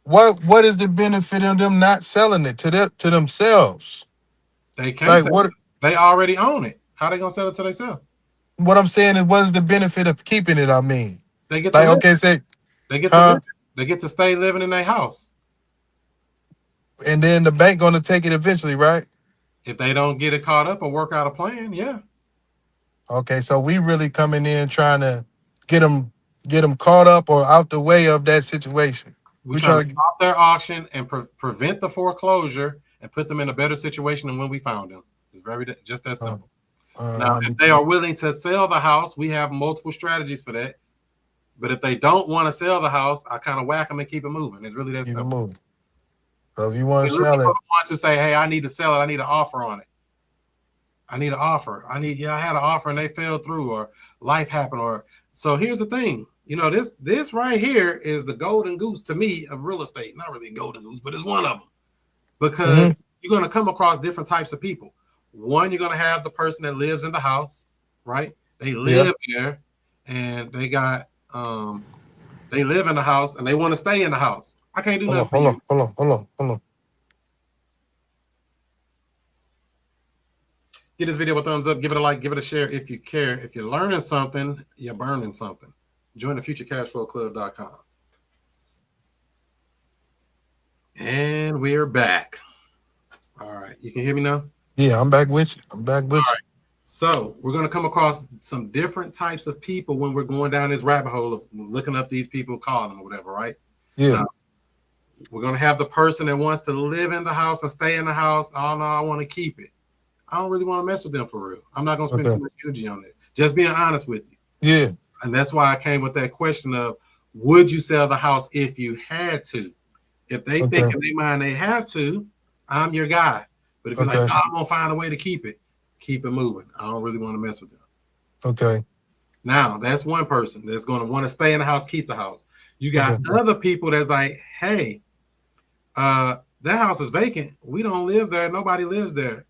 what is the benefit of them not selling it to themselves? They can't sell it. They already own it. How they gonna sell it to themselves? What I'm saying is, what is the benefit of keeping it? I mean, they get to like, okay, say they get to they get to stay living in their house, and then the bank gonna take it eventually, right? If they don't get it caught up or work out a plan, yeah. Okay, so we really coming in trying to get them caught up or out the way of that situation. We're trying to stop their auction and prevent the foreclosure and put them in a better situation than when we found them. It's just that simple. Now, if they are willing to sell the house, we have multiple strategies for that. But if they don't want to sell the house, I kind of whack them and keep it moving. It's really that simple. So if you want to sell it, wants to say, "Hey, I need to sell it. I need an offer on it. I need an offer. I had an offer and they fell through, or life happened, or." So here's the thing. You know, this right here is the golden goose to me of real estate. Not really a golden goose, but it's one of them, because you're going to come across different types of people. One, you're going to have the person that lives in the house, right? They live there, and they got they live in the house and they want to stay in the house. I can't do nothing. Hold on. Give this video a thumbs up. Give it a like. Give it a share if you care. If you're learning something, you're burning something. Join the futurecashflowclub.com. And we're back. All right. You can hear me now? Yeah, I'm back with you. All right. So we're going to come across some different types of people when we're going down this rabbit hole of looking up these people, calling them or whatever, right? Yeah. Now, we're going to have the person that wants to live in the house and stay in the house. Oh, no, I want to keep it. I don't really want to mess with them for real. I'm not going to spend too much energy on it. Just being honest with you. Yeah. And that's why I came with that question of, would you sell the house if you had to? If they think in their mind they have to, I'm your guy. But if you're like, I'm going to find a way to keep it moving. I don't really want to mess with them. Okay. Now, that's one person that's going to want to stay in the house, keep the house. You got other people that's like, hey, that house is vacant. We don't live there. Nobody lives there.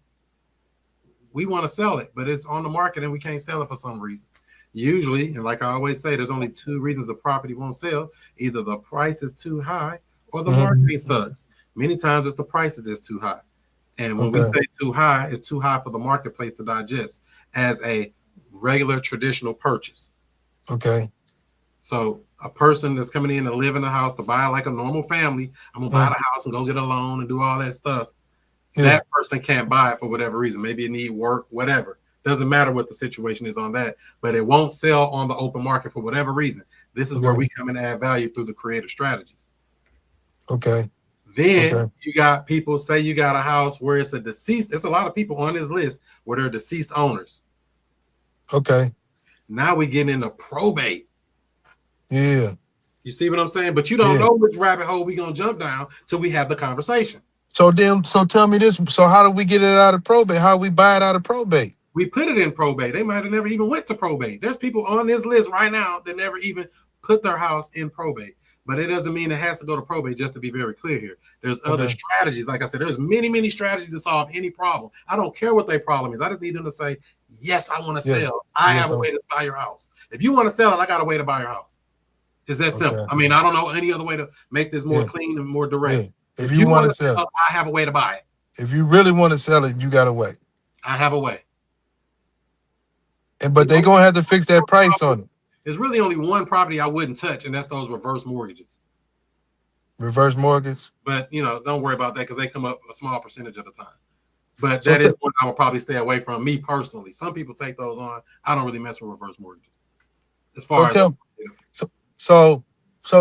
We want to sell it, but it's on the market and we can't sell it for some reason. Usually, and like I always say, there's only two reasons a property won't sell. Either the price is too high or the marketing sucks. Many times it's the prices is too high. And when we say too high, it's too high for the marketplace to digest as a regular traditional purchase. Okay. So a person that's coming in to live in the house to buy like a normal family, I'm going to buy the house and go get a loan and do all that stuff. That person can't buy it for whatever reason. Maybe it need work, whatever. Doesn't matter what the situation is on that, but it won't sell on the open market for whatever reason. This is where we come in and add value through the creative strategies. Okay. Then you got people, say you got a house where it's a deceased. There's a lot of people on this list where they're deceased owners. Okay. Now we get into probate. Yeah. You see what I'm saying? But you don't know which rabbit hole we gonna jump down till we have the conversation. So tell me this. So how do we get it out of probate? How do we buy it out of probate? We put it in probate. They might have never even went to probate. There's people on this list right now that never even put their house in probate. But it doesn't mean it has to go to probate, just to be very clear here. There's other strategies. Like I said, there's many, many strategies to solve any problem. I don't care what their problem is. I just need them to say, yes, I want to sell. I have a way to buy your house. If you want to sell it, I got a way to buy your house. It's that simple. I mean, I don't know any other way to make this more clean and more direct. If you want to sell it, I have a way to buy it. If you really want to sell it, you got a way. I have a way. But they're going to have to fix that price on it. There's really only one property I wouldn't touch, and that's those reverse mortgages. Reverse mortgage? But, don't worry about that because they come up a small percentage of the time. But that is one I would probably stay away from, me personally. Some people take those on. I don't really mess with reverse mortgages. As far as... So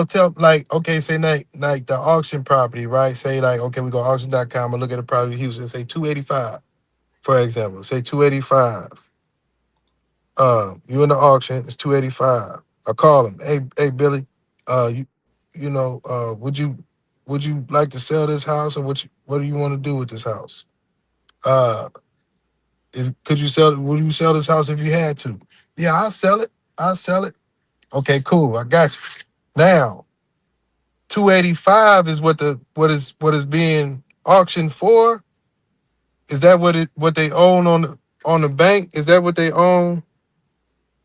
tell, like, okay, say like the auction property, right? Say like, okay, we go auction.com and look at a property in Houston, say 285, for example. Say 285. You in the auction, it's 285. I call him, hey Billy, would you like to sell this house, or what do you want to do with this house? Would you sell this house if you had to? Yeah, I'll sell it. Okay, cool. I got you. Now, 285 is what is being auctioned for. Is that what they own on the bank? Is that what they own?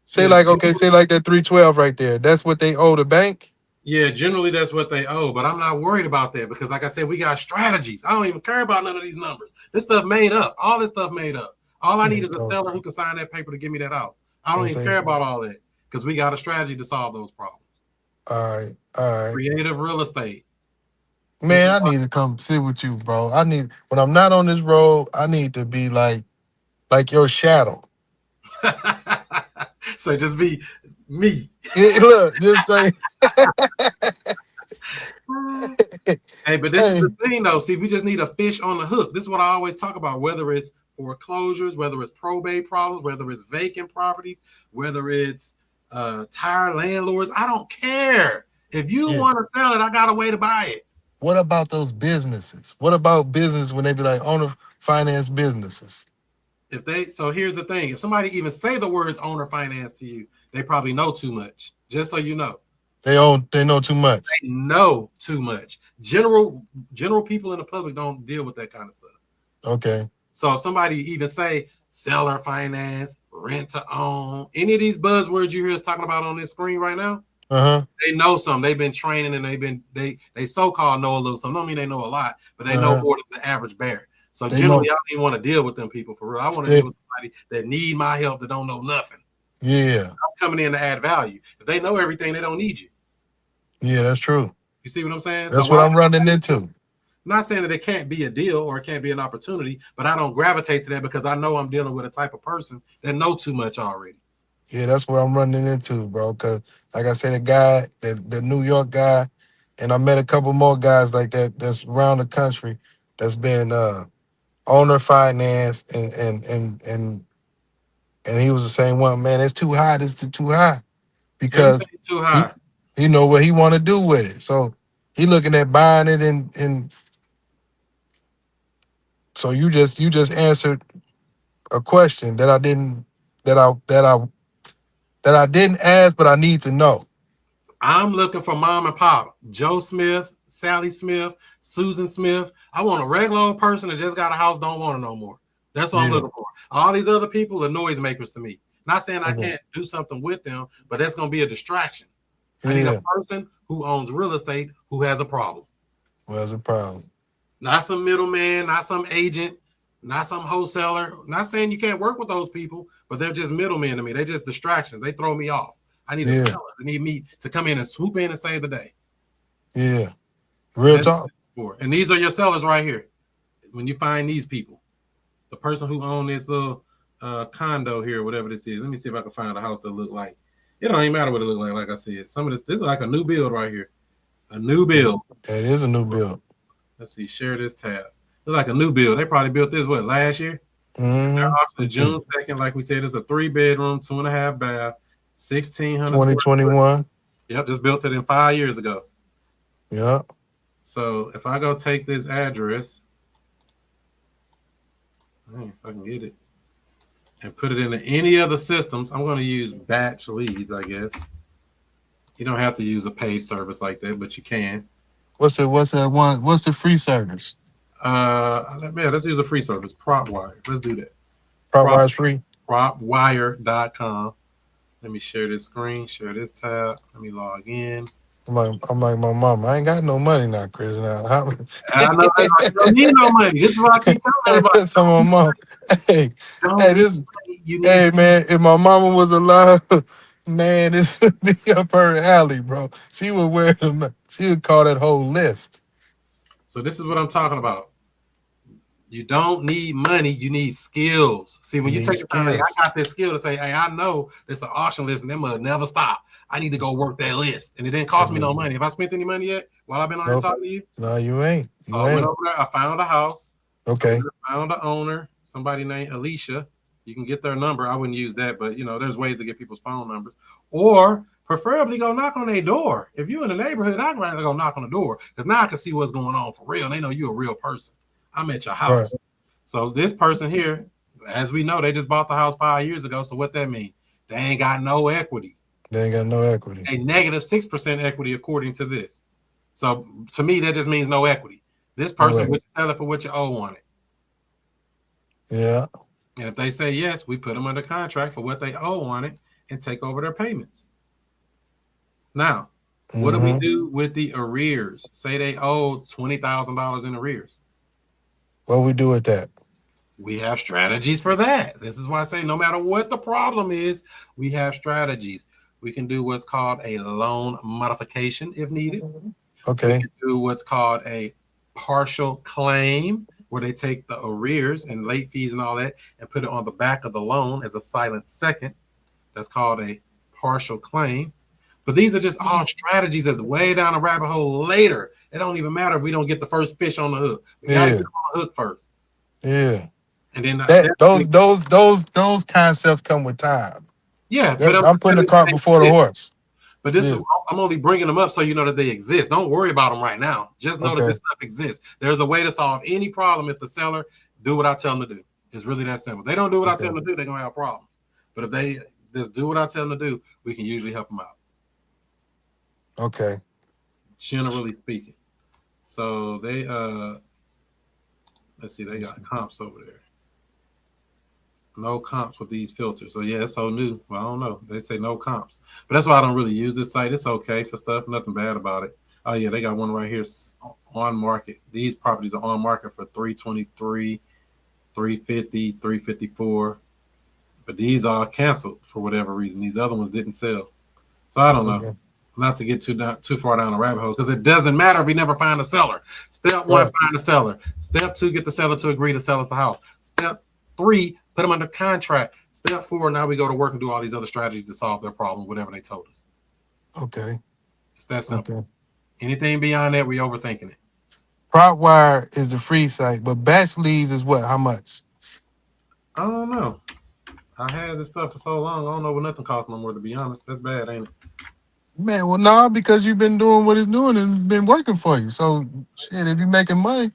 Say like that 312 right there. That's what they owe the bank? Yeah, generally that's what they owe, but I'm not worried about that because, like I said, we got strategies. I don't even care about none of these numbers. This stuff made up. All this stuff made up. All I need is a seller who can sign that paper to give me that house. I don't even care about all that because we got a strategy to solve those problems. All right. Creative real estate. Man, I need to come sit with you, bro. When I'm not on this road, I need to be like your shadow. So just be me. Look, just like hey, but this is the thing though. See, we just need a fish on the hook. This is what I always talk about, whether it's foreclosures, whether it's probate problems, whether it's vacant properties, whether it's tired landlords. I don't care. If you want to sell it, I got a way to buy it. What about those businesses? What about business when they be like owner finance businesses? So here's the thing. If somebody even say the words owner finance to you, they probably know too much. Just so you know. They know too much. They know too much. General people in the public don't deal with that kind of stuff. Okay. So if somebody even say seller finance, rent to own, any of these buzzwords you hear us talking about on this screen right now, they know some. They've been training and they so-called know a little. Some don't mean they know a lot, but they know more than the average bear. So generally, I don't even want to deal with them people for real. I want to deal with somebody that need my help that don't know nothing. Yeah. I'm coming in to add value. If they know everything, they don't need you. Yeah, that's true. You see what I'm saying? That's what I'm running into. I'm not saying that it can't be a deal or it can't be an opportunity, but I don't gravitate to that because I know I'm dealing with a type of person that know too much already. Yeah, that's what I'm running into, bro. Because like I said, the New York guy, and I met a couple more guys like that that's around the country that's been owner finance and he was the same one. Man, it's too high. This is too high because too high. He know what he want to do with it. So he looking at buying it and so you just answered a question that I didn't ask, but I need to know. I'm looking for mom and pop, Joe Smith, Sally Smith, Susan Smith. I want a regular old person that just got a house, don't want it no more. That's what I'm looking for. All these other people are noisemakers to me. Not saying I can't do something with them, but that's going to be a distraction. I need a person who owns real estate who has a problem. Who has a problem? Not some middleman, not some agent, not some wholesaler. Not saying you can't work with those people, but they're just middlemen to me. They're just distractions. They throw me off. I need a seller. I need me to come in and swoop in and save the day. Yeah. Real talk. And these are your sellers right here. When you find these people, the person who owns this little condo here, whatever this is. Let me see if I can find a house that look like. It don't even matter what it look like. Like I said, some of this is like a new build right here. A new build. It is a new build. Let's see. Share this tab. It's like a new build. They probably built this last year. Mm-hmm. June 2nd, like we said, it's a 3-bedroom, 2.5 bath, 1,600. 2021. Yep, just built it in 5 years ago. Yep. So if I go take this address, if I can get it, and put it into any other systems, I'm going to use batch leads, I guess. You don't have to use a paid service like that, but you can. What's that one? What's the free service? Let's use a free service, PropWire. Let's do that. PropWire is free. PropWire.com. Let me share this screen, share this tab. Let me log in. I'm like my mom. I ain't got no money now, Chris. Now, I know you don't need no money. This is what I keep telling everybody. That's my mom. Hey, man, if my mama was alive, man, this would be up her alley, bro. She would wear them. She would call that whole list. So this is what I'm talking about. You don't need money. You need skills. See, when you take the time, hey, I got this skill to say, hey, I know there's an auction list and that must never stop. I need to go work that list. And it didn't cost me no money. Have I spent any money yet while I've been on here talking to you? No, you ain't. I went over there. I found a house. Okay. I found the owner, somebody named Alicia. You can get their number. I wouldn't use that, but, there's ways to get people's phone numbers. Or preferably go knock on their door. If you're in the neighborhood, I'd rather go knock on the door because now I can see what's going on for real. And they know you're a real person. I'm at your house. Right. So this person here, as we know, they just bought the house 5 years ago. So what that mean? They ain't got no equity. They ain't got no equity. A negative 6% equity according to this. So to me, that just means no equity. This person would sell it for what you owe on it. Yeah. And if they say yes, we put them under contract for what they owe on it and take over their payments. Now, what do we do with the arrears? Say they owe $20,000 in arrears. What we do with that? We have strategies for that. This is why I say no matter what the problem is, we have strategies. We can do what's called a loan modification if needed. Okay. We can do what's called a partial claim, where they take the arrears and late fees and all that and put it on the back of the loan as a silent second. That's called a partial claim. But these are just all strategies that's way down the rabbit hole later. It don't even matter if we don't get the first fish on the hook. We gotta get them on the hook first. Yeah. And then those concepts come with time. Yeah. But I'm putting the cart before the horse. But this is, I'm only bringing them up so you know that they exist. Don't worry about them right now. Just know that this stuff exists. There's a way to solve any problem if the seller do what I tell them to do. It's really that simple. If they don't do what I tell them to do, they're going to have a problem. But if they just do what I tell them to do, we can usually help them out. Okay. Generally speaking. So they, let's see, they got comps over there. No comps with these filters. So yeah, it's so new. Well, I don't know. They say no comps. But that's why I don't really use this site. It's okay for stuff. Nothing bad about it. Oh yeah, they got one right here on market. These properties are on market for $323, $350, $354. But these are canceled for whatever reason. These other ones didn't sell. So I don't know. Okay. Not to get too far down the rabbit hole, because it doesn't matter if we never find a seller. Step 1, find a seller. Step 2, get the seller to agree to sell us the house. Step 3, put them under contract. Step 4, now we go to work and do all these other strategies to solve their problem, whatever they told us. Okay. It's that simple. Okay. Anything beyond that, we're overthinking it. PropWire is the free site, but batch leads is what? How much? I don't know. I had this stuff for so long, I don't know what nothing costs no more, to be honest. That's bad, ain't it? Man, well, no, because you've been doing what it's doing and it's been working for you. So, shit, if you're making money,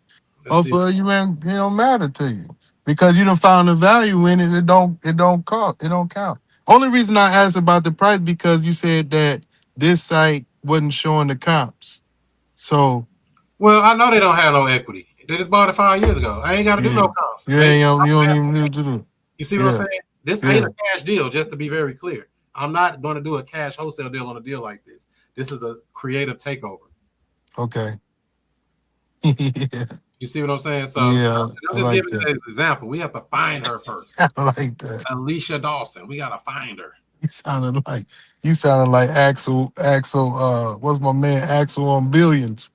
hopefully it don't matter to you. Because you done found the value in it, it don't count. Only reason I asked about the price because you said that this site wasn't showing the comps. So, well, I know they don't have no equity. They just bought it 5 years ago. I ain't got to do no comps. You don't even need to do it. You see what I'm saying? This ain't a cash deal, just to be very clear. I'm not going to do a cash wholesale deal on a deal like this. This is a creative takeover. Okay. Yeah. You see what I'm saying? So yeah, I'm just giving you an example. We have to find her first. I like that. Alicia Dawson. We gotta find her. You sounded like Axel, what's my man Axel on Billions?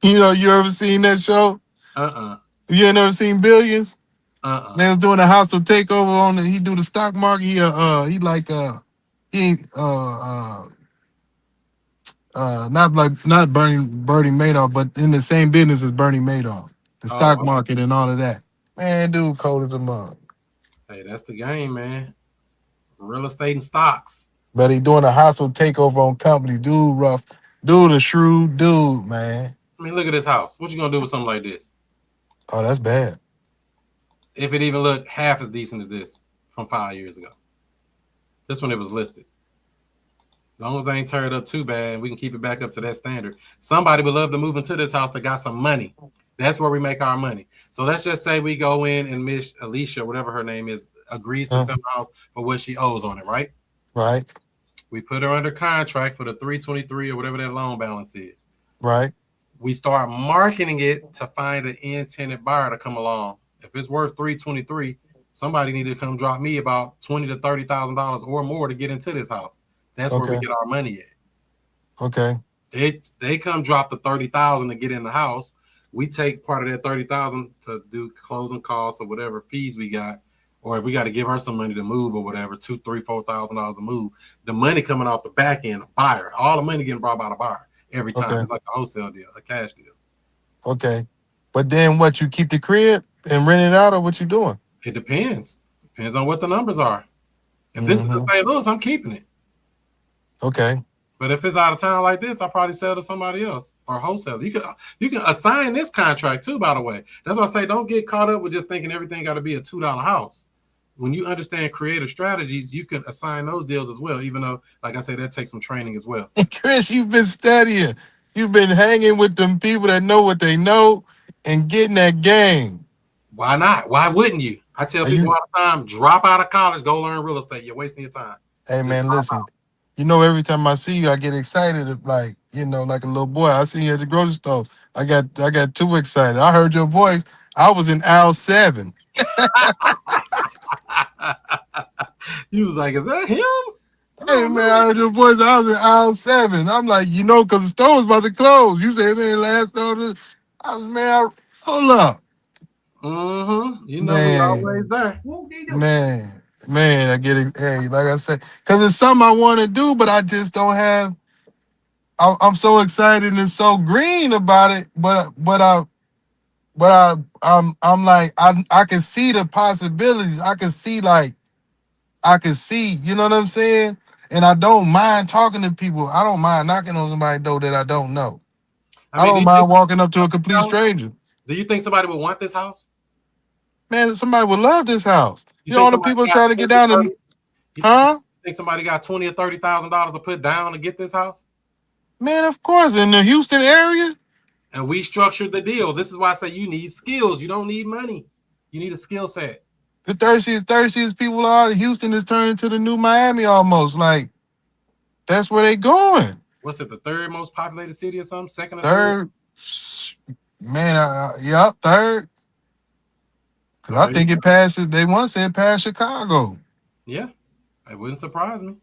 You ever seen that show? You ain't never seen Billions? They was doing a hostile takeover on the. He do the stock market. He not Bernie Madoff, but in the same business as Bernie Madoff, the stock market and all of that. Man, dude, cold as a mug. Hey, that's the game, man. Real estate and stocks. But he doing a hostile takeover on companies. Dude, rough. Dude, a shrewd dude, man. I mean, look at this house. What you gonna do with something like this? Oh, that's bad. If it even looked half as decent as this from 5 years ago. This one, it was listed. As long as they ain't tear it up too bad, we can keep it back up to that standard. Somebody would love to move into this house that got some money. That's where we make our money. So let's just say we go in and Miss Alicia, whatever her name is, agrees to sell the house for what she owes on it, right? Right. We put her under contract for the 323 or whatever that loan balance is. Right. We start marketing it to find an in-tenant buyer to come along. If it's worth 323, somebody need to come drop me about $20,000 to $30,000 or more to get into this house. That's where we get our money at. Okay. They come drop the 30,000 to get in the house. We take part of that 30,000 to do closing costs or whatever fees we got, or if we got to give her some money to move or whatever, $2,000, $3,000, $4,000 to move. The money coming off the back end, a buyer. All the money getting brought by the buyer every time. Okay. It's like a wholesale deal, a cash deal. Okay. But then what, you keep the crib and rent it out, or what you doing? It depends. Depends on what the numbers are. If this is in St. Louis, I'm keeping it. Okay. But if it's out of town like this, I'll probably sell to somebody else or wholesale. You can assign this contract too, by the way. That's why I say don't get caught up with just thinking everything got to be a $2 house. When you understand creative strategies, you can assign those deals as well, even though, like I said, that takes some training as well. Chris, you've been studying. You've been hanging with them people that know what they know and getting that game. Why not? Why wouldn't you? I tell people all the time, drop out of college, go learn real estate. You're wasting your time. Hey, man, listen. You know, every time I see you, I get excited, like, you know, like a little boy. I see you at the grocery store. I got too excited. I heard your voice. I was in aisle 7. You was like, is that him? Hey, man, I heard your voice. I was in aisle 7. I'm like, you know, because the store was about to close. You said, man, last order. I was, man, hold up. You know, we always there. Man, I get it. Hey, like I said, because it's something I want to do, but I just don't have. I'm so excited and so green about it, but I'm like, I can see the possibilities. I can see, you know what I'm saying? And I don't mind talking to people. I don't mind knocking on somebody's door that I don't know. I don't mind walking up to a complete stranger. Do you think somebody would want this house? Man, somebody would love this house. You know, all the people trying to get down and, You think somebody got $20,000 or $30,000 to put down to get this house? Man, of course, in the Houston area. And we structured the deal. This is why I say you need skills. You don't need money. You need a skill set. The thirstiest people are. Houston is turning to the new Miami almost. Like, that's where they going. What's it, the third most populated city or something? Second or third? Man, third. Because I think it passes, they want to say it passed Chicago. Yeah, it wouldn't surprise me.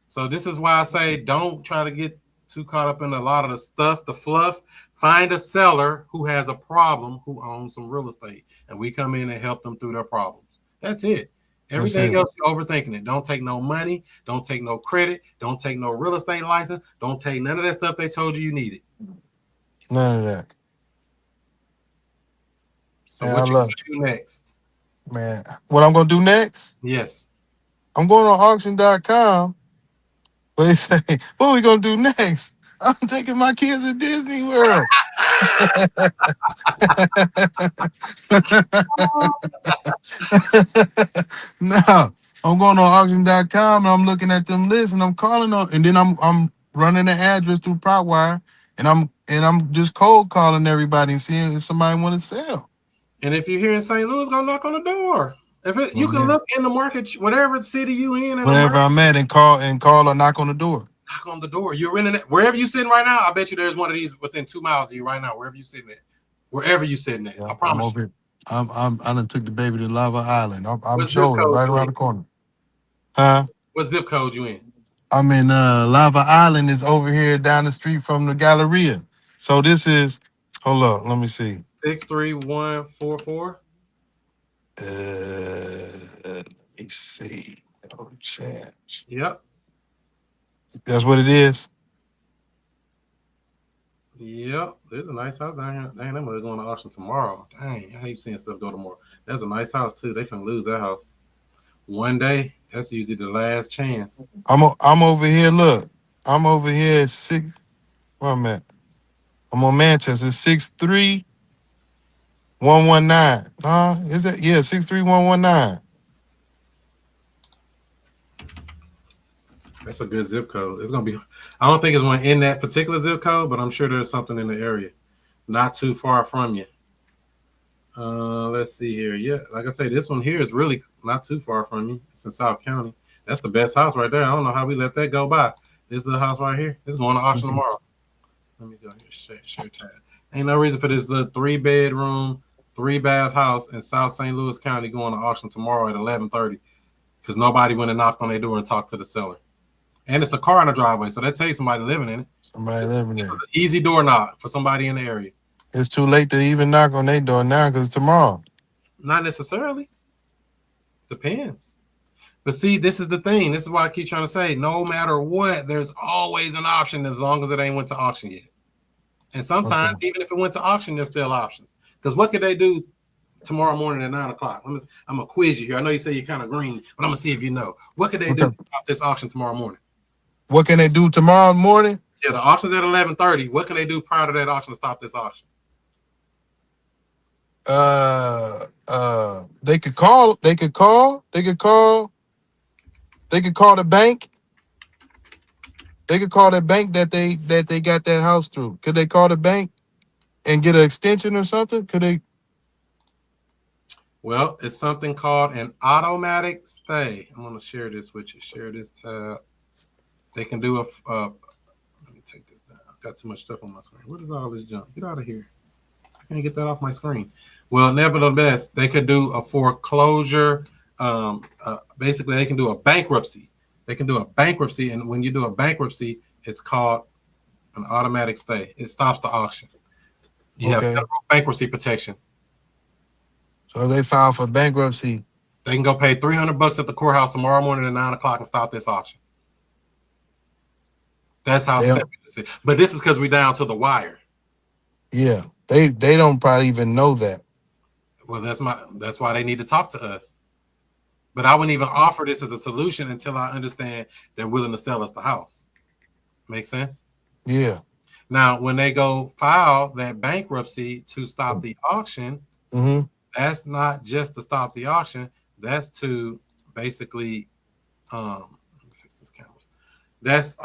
So this is why I say don't try to get too caught up in a lot of the stuff, the fluff. Find a seller who has a problem, who owns some real estate, and we come in and help them through their problems. That's it. Everything else, you're overthinking it. Don't take no money. Don't take no credit. Don't take no real estate license. Don't take none of that stuff they told you needed. None of that. So what you going to do next? Man, what I'm going to do next? Yes. I'm going on auction.com. But they say, what are we going to do next? I'm taking my kids to Disney World. No, I'm going on auction.com and I'm looking at them lists and I'm calling up, and then I'm running the address through PropWire, and I'm just cold calling everybody and seeing if somebody want to sell. And if you're here in St. Louis, go knock on the door. If you can look in the market, whatever city you in, wherever I'm at, and call or knock on the door. Knock on the door. You're in it wherever you're sitting right now. I bet you there's one of these within 2 miles of you right now. Wherever you're sitting at, yeah, I promise. I'm over here. I done took the baby to Lava Island. I'm showing right around the corner. Huh? What zip code you in? I'm in Lava Island. Is over here down the street from the Galleria. So this is. Hold up. Let me see. 63144. Let me see. Oh, Sam. Yep. That's what it is. Yep. There's a nice house down here. Dang, that mother going to auction tomorrow. Dang, I hate seeing stuff go tomorrow. That's a nice house too. They finna lose that house. One day, that's usually the last chance. I'm over here. Look, I'm over here at 6. Where I'm at? I'm on Manchester. 63119. Is that? Yeah, 63119. That's a good zip code. It's gonna be. I don't think it's one in that particular zip code, but I'm sure there's something in the area, not too far from you. Let's see here. Yeah, like I say, this one here is really not too far from you. It's in South County. That's the best house right there. I don't know how we let that go by. This little house right here. It's going to auction tomorrow. Let me go here. Share tab. Ain't no reason for this little 3-bedroom, 3-bath house in South St. Louis County going to auction tomorrow at 11:30 because nobody went and knocked on their door and talked to the seller. And it's a car in the driveway, so that takes somebody living in it. Somebody living there. Easy door knock for somebody in the area. It's too late to even knock on their door now because it's tomorrow. Not necessarily. Depends. But see, this is the thing. This is why I keep trying to say, no matter what, there's always an option as long as it ain't went to auction yet. And sometimes, even if it went to auction, there's still options. Because what could they do tomorrow morning at 9 o'clock? I'm going to quiz you here. I know you say you're kind of green, but I'm going to see if you know. What could they do about this auction tomorrow morning? What can they do tomorrow morning? Yeah, the auction's at 11:30. What can they do prior to that auction to stop this auction? They could call the bank. They could call the bank that they got that house through. Could they call the bank and get an extension or something? Could they? Well, it's something called an automatic stay. I'm going to share this with you. Share this tab. They can do let me take this down. I've got too much stuff on my screen. What is all this junk? Get out of here. I can't get that off my screen. Well, nevertheless, they could do a foreclosure. Basically, they can do a bankruptcy. They can do a bankruptcy, and when you do a bankruptcy, it's called an automatic stay. It stops the auction. You have federal bankruptcy protection. So they file for bankruptcy. They can go pay $300 at the courthouse tomorrow morning at 9 o'clock and stop this auction. That's how simple this is. But this is because we're down to the wire. Yeah, they don't probably even know that. Well, that's why they need to talk to us. But I wouldn't even offer this as a solution until I understand they're willing to sell us the house. Make sense? Yeah. Now, when they go file that bankruptcy to stop the auction, that's not just to stop the auction. That's to basically, let me fix this camera. That's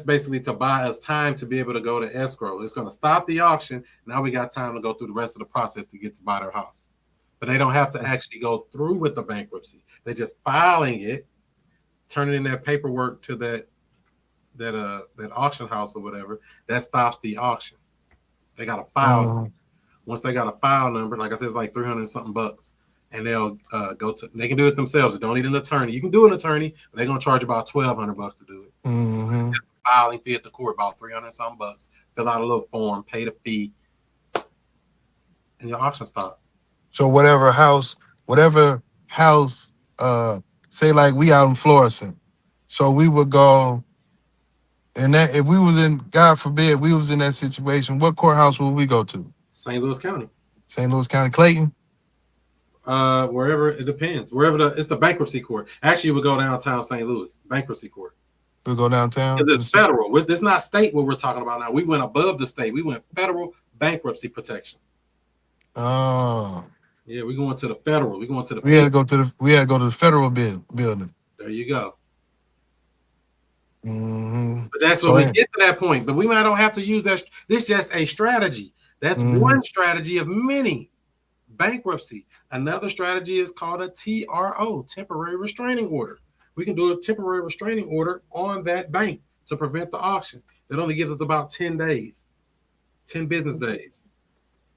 basically to buy us time to be able to go to escrow. It's going to stop the auction. Now we got time to go through the rest of the process to get to buy their house. But they don't have to actually go through with the bankruptcy. They're just filing it, turning in their paperwork to that auction house or whatever. That stops the auction. They got a file. Once they got a file number, like I said, it's like $300 and something bucks, and they'll they can do it themselves. They don't need an attorney. You can do an attorney, but they're gonna charge about $1,200 to do it. Filing fee at the court about $300 and something bucks. Fill out a little form, pay the fee, and your auction stops. So whatever house, say like we out in Florissant, so we would go, and that if we was in, God forbid, we was in that situation, what courthouse would we go to? St. Louis County. St. Louis County, Clayton. Wherever it depends. It's the bankruptcy court. Actually, we go downtown St. Louis bankruptcy court. We go downtown. It's federal. It's not state what we're talking about now. We went above the state. We went federal bankruptcy protection. Oh. Yeah, we're going to the federal. We're going to the. We had to go to the federal building. There you go. But that's when we get to that point. But we might don't have to use that. This is just a strategy. That's one strategy of many. Bankruptcy. Another strategy is called a TRO, temporary restraining order. We can do a temporary restraining order on that bank to prevent the auction. That only gives us about 10 days, 10 business days.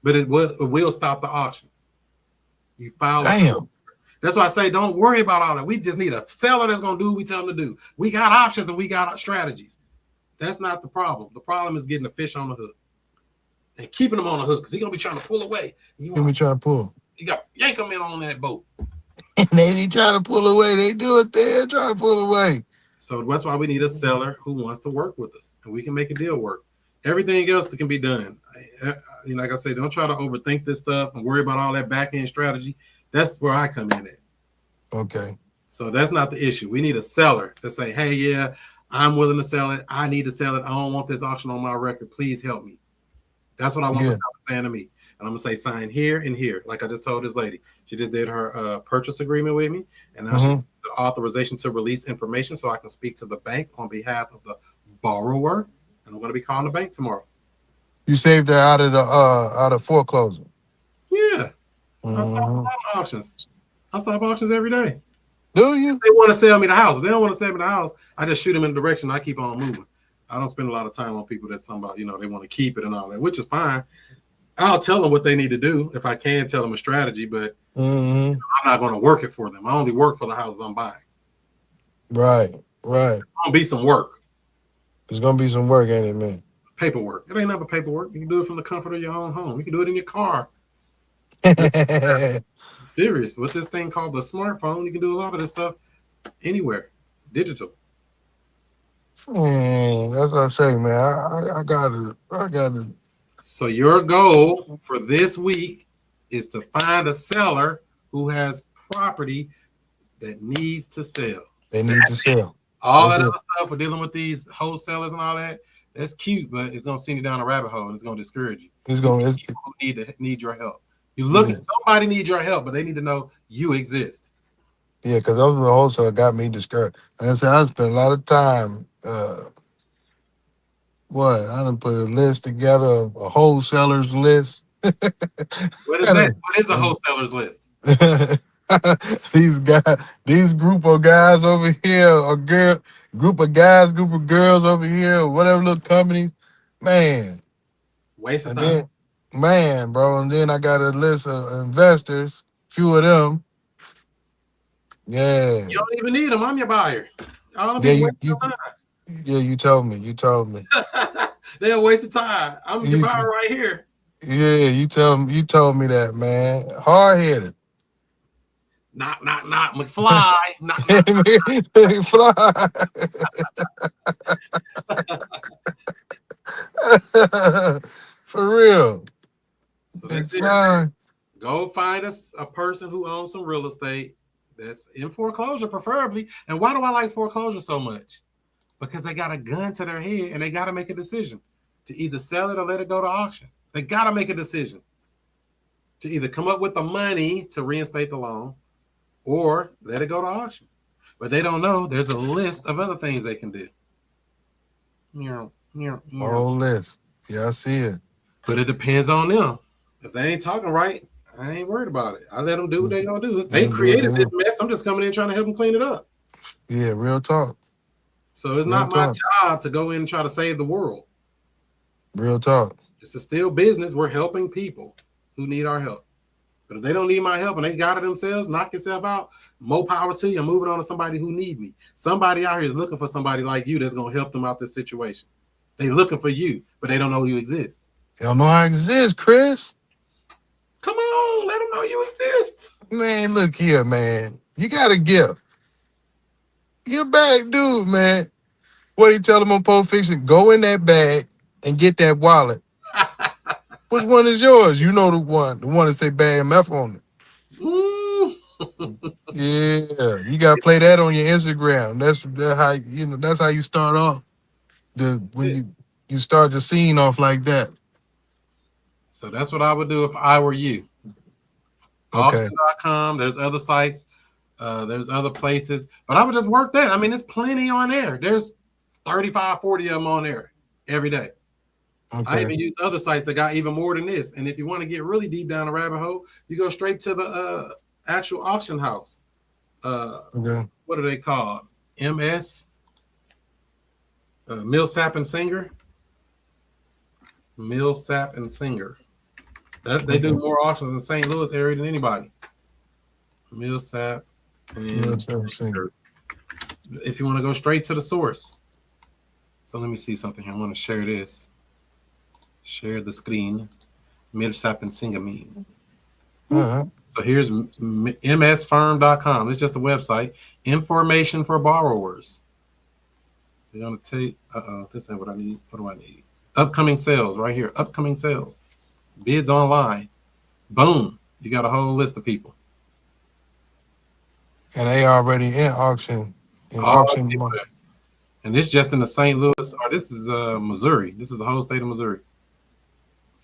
But it will stop the auction. You file. Damn. That's why I say don't worry about all that. We just need a seller that's going to do what we tell them to do. We got options and we got strategies. That's not the problem. The problem is getting the fish on the hook and keeping them on the hook because he's going to be trying to pull away. He's going to be trying to pull. You got yank them in on that boat. And they be trying to pull away. They do it there, try to pull away. So that's why we need a seller who wants to work with us, and we can make a deal work. Everything else can be done. Like I said, don't try to overthink this stuff and worry about all that back end strategy. That's where I come in at. Okay. So that's not the issue. We need a seller to say, hey, yeah, I'm willing to sell it. I need to sell it. I don't want this auction on my record. Please help me. That's what I want the seller saying to me. And I'm going to say sign here and here. Like I just told this lady. She just did her purchase agreement with me. And now she has the authorization to release information so I can speak to the bank on behalf of the borrower. And I'm going to be calling the bank tomorrow. You saved that out of foreclosure. Yeah. I stop a lot of auctions. I stop auctions every day. Do you? They want to sell me the house. If they don't want to sell me the house, I just shoot them in the direction. I keep on moving. I don't spend a lot of time on people that's somebody, they want to keep it and all that, which is fine. I'll tell them what they need to do if I can tell them a strategy, but I'm not going to work it for them. I only work for the houses I'm buying. Right. It's going to be some work. There's going to be some work, ain't it, man? Paperwork. It ain't never paperwork. You can do it from the comfort of your own home. You can do it in your car. Serious. With this thing called the smartphone, you can do a lot of this stuff anywhere. Digital. That's what I say, man. I got it. So your goal for this week is to find a seller who has property that needs to sell. They need to sell. All that other stuff for dealing with these wholesalers and all that, that's cute, but it's gonna send you down a rabbit hole and it's gonna discourage you. People need your help. You look at somebody needs your help, but they need to know you exist. Yeah, because those the wholesale got me discouraged. Like I said, I spent a lot of time. I done put a list together, a wholesalers list. What is that? What is a wholesalers list? These group of guys over here, or group of girls over here, or whatever little companies, man. Waste of time. Man, bro, and then I got a list of investors, few of them. Yeah. You don't even need them. I'm your buyer. You told me. They're a waste of time. I'm your buyer right here. Yeah, you told me that, man. Hard-headed. Knock, McFly. Knock. For real. So that's it. Go find us a person who owns some real estate that's in foreclosure, preferably. And why do I like foreclosure so much? Because they got a gun to their head and they got to make a decision to either sell it or let it go to auction. They got to make a decision to either come up with the money to reinstate the loan or let it go to auction. But they don't know there's a list of other things they can do. Whole list. Yeah, I see it. But it depends on them. If they ain't talking right, I ain't worried about it. I let them do what they gonna do. If they created this mess, I'm just coming in trying to help them clean it up. Yeah, real talk. So it's not my job to go in and try to save the world. Real talk. It's still business. We're helping people who need our help. But if they don't need my help and they got it themselves, knock yourself out, more power to you. I'm moving on to somebody who need me. Somebody out here is looking for somebody like you that's going to help them out this situation. They looking for you, but they don't know you exist. They don't know I exist, Chris. Come on, let them know you exist. Man, look here, man. You got a gift. You're a bad dude, man. What do you tell them on Pulp Fiction? Go in that bag and get that wallet. Which one is yours? You know the one that say bad MF on it. Yeah, you gotta play that on your Instagram. That's how you start off. When you start the scene off like that. So that's what I would do if I were you. Okay. Auction.com, there's other sites, there's other places, but I would just work that. I mean, there's plenty on there. There's 35, 40 of them on there every day. Okay. I even use other sites that got even more than this. And if you want to get really deep down the rabbit hole, you go straight to the actual auction house. What are they called? MS? Millsap and Singer. Millsap and Singer. They do more auctions in St. Louis area than anybody. Millsap and Singer. If you want to go straight to the source. So let me see something here. I want to share this. Share the screen. Millsap and Singer mean. So here's msfirm.com. It's just a website. Information for borrowers. We're gonna take. This ain't what I need. What do I need? Upcoming sales right here. Upcoming sales. Bids online. Boom. You got a whole list of people. And they already in auction. And this just in the St. Louis, or this is Missouri. This is the whole state of Missouri.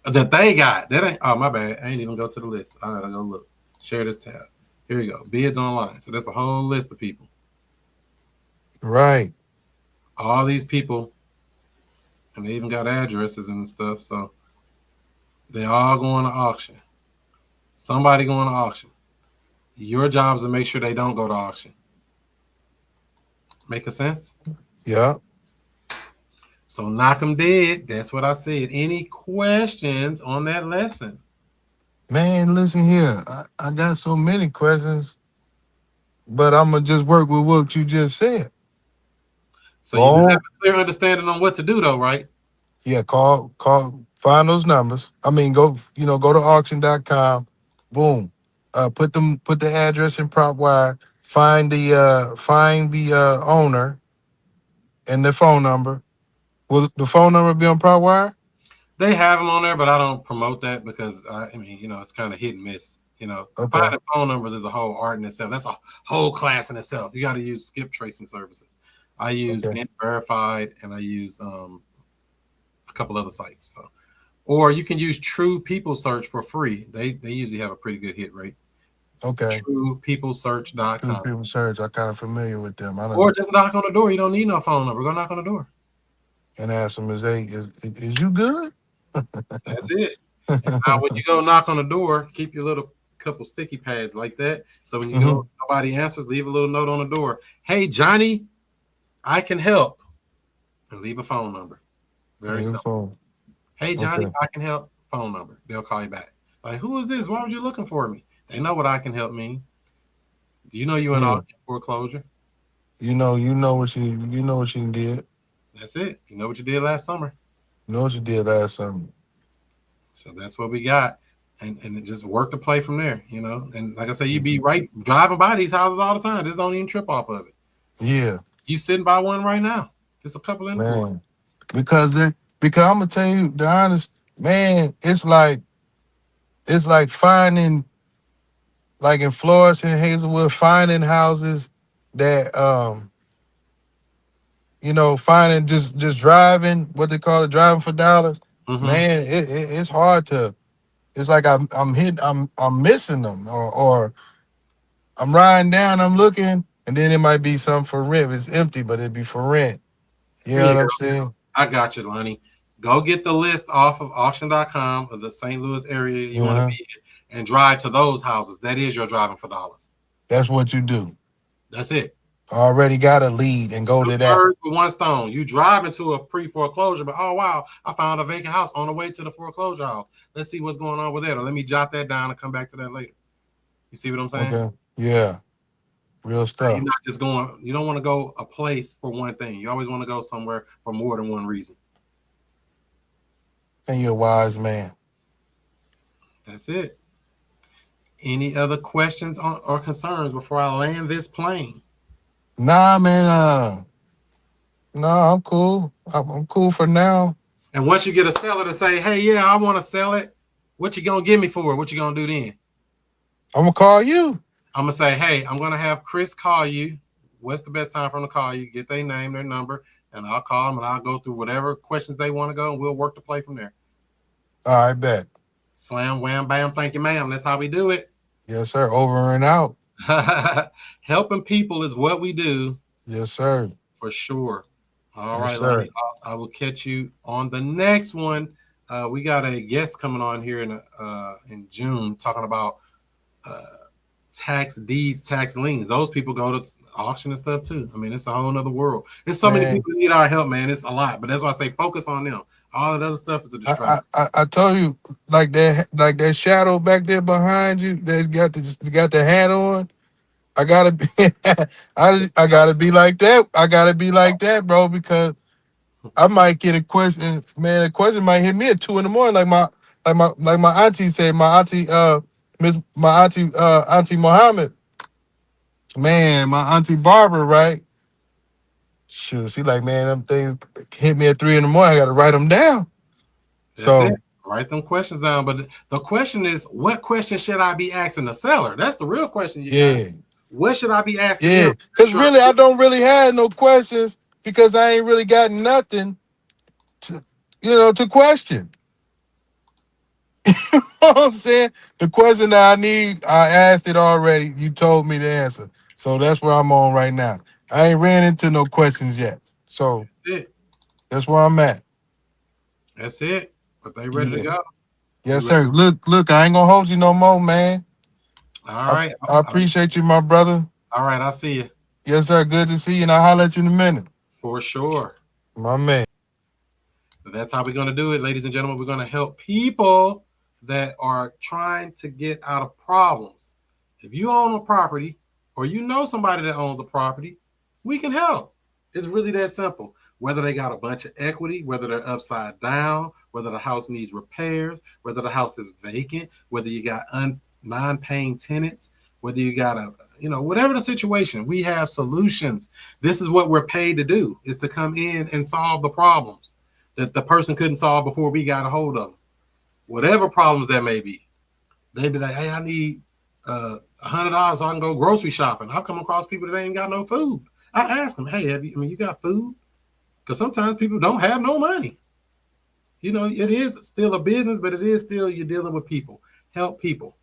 That they got. That ain't, oh, my bad. I ain't even go to the list. I gotta go look. Share this tab. Here you go. Bids online. So that's a whole list of people. Right. All these people, and they even got addresses and stuff. So they all going to auction. Somebody going to auction. Your job is to make sure they don't go to auction. Make a sense? Yeah. So knock them dead. That's what I said. Any questions on that lesson? Man, listen here. I got so many questions, but I'm going to just work with what you just said. So you have a clear understanding on what to do, though, right? Yeah, call, find those numbers. I mean, go to auction.com. Boom. Put the address in prop wire. Find the owner and the phone number. Will the phone number be on prop wire? They have them on there, but I don't promote that because I mean, it's kind of hit and miss. Finding phone numbers is a whole art in itself. That's a whole class in itself. You got to use skip tracing services. I use Mint Verified, and I use a couple other sites. So, or you can use True People Search for free. They usually have a pretty good hit rate. Okay. TruePeopleSearch.com. True People Search. I'm kind of familiar with them. Or just knock on the door. You don't need no phone number. Go knock on the door and ask them, is you good? That's it. And now when you go knock on the door, keep your little couple sticky pads like that. So when you go, nobody answers, leave a little note on the door. Hey, Johnny, I can help. And leave a phone number. Very simple. Hey, Johnny, I can help. Phone number. They'll call you back. Like, who is this? Why were you looking for me? They know what I can help mean. Do you know you're in foreclosure? You know what you did. That's it. You know what you did last summer. You know what you did last summer. So that's what we got. And it just work to play from there, And like I say, you be right driving by these houses all the time. Just don't even trip off of it. Yeah. You sitting by one right now. There's a couple in there. Because I'm gonna tell you the honest, man, it's like finding, like in Florence and Hazelwood, finding houses that finding just driving, what they call it, driving for dollars. Man, it's hard to. It's like I'm missing them, or I'm riding down, I'm looking, and then it might be something for rent. It's empty, but it'd be for rent. You know what I'm saying? I got you, Lonnie. Go get the list off of auction.com of the St. Louis area you want to be in and drive to those houses. That is your driving for dollars. That's what you do. That's it. Already got a lead and go to that. Birds with one stone. You drive into a pre-foreclosure, but oh wow, I found a vacant house on the way to the foreclosure house. Let's see what's going on with that, or let me jot that down and come back to that later. You see what I'm saying? Okay. Yeah. Real stuff. You're not just going. You don't want to go a place for one thing. You always want to go somewhere for more than one reason. And you're a wise man. That's it. Any other questions or concerns before I land this plane? Nah, man. I'm cool. I'm cool for now. And once you get a seller to say, hey, yeah, I want to sell it, what you going to give me for it? What you going to do then? I'm going to call you. I'm going to say, hey, I'm going to have Chris call you. What's the best time for them to call you? Get their name, their number, and I'll call them, and I'll go through whatever questions they want to go, and we'll work to play from there. All right, bet. Slam, wham, bam, thank you, ma'am. That's how we do it. Yes, sir. Over and out. Helping people is what we do. Yes, sir. For sure. All right, Lonnie, I will catch you on the next one. We got a guest coming on here in June talking about tax deeds, tax liens. Those people go to auction and stuff too. I mean, it's a whole nother world. There's so many people that need our help, man. It's a lot, but that's why I say focus on them. All that other stuff is a distraction. I told you, like that shadow back there behind you that got the hat on. I gotta be, I gotta be like that. I gotta be like that, bro, because I might get a question. Man, a question might hit me at 2 a.m. Like my auntie said. My auntie my auntie Mohammed, man, my auntie Barbara, right? Sure, she like, man, them things hit me at 3 in the morning. I got to write them down. That's So it. Write them questions down. But the question is, what question should I be asking the seller? That's the real question. yeah, What should I be asking yeah. him? Because really, I don't really have no questions because I ain't really got nothing to question. You know what I'm saying? The question that I need, I asked it already. You told me the answer. So that's where I'm on right now. I ain't ran into no questions yet. So that's where I'm at. That's it. But they ready to go. Yes, sir. Look, I ain't gonna hold you no more, man. All right. I appreciate you, my brother. All right, I'll see you. Yes, sir. Good to see you, and I'll holler at you in a minute. For sure. My man. That's how we're going to do it, ladies and gentlemen. We're going to help people that are trying to get out of problems. If you own a property or you know somebody that owns a property, we can help. It's really that simple. Whether they got a bunch of equity, whether they're upside down, whether the house needs repairs, whether the house is vacant, whether you got non-paying tenants, whether you got whatever the situation, we have solutions. This is what we're paid to do, is to come in and solve the problems that the person couldn't solve before we got a hold of them. Whatever problems there may be. They'd be like, hey, I need $100 so I can go grocery shopping. I've come across people that ain't got no food. I ask them, hey, you got food? Because sometimes people don't have no money. It is still a business, but it is still you're dealing with people. Help people.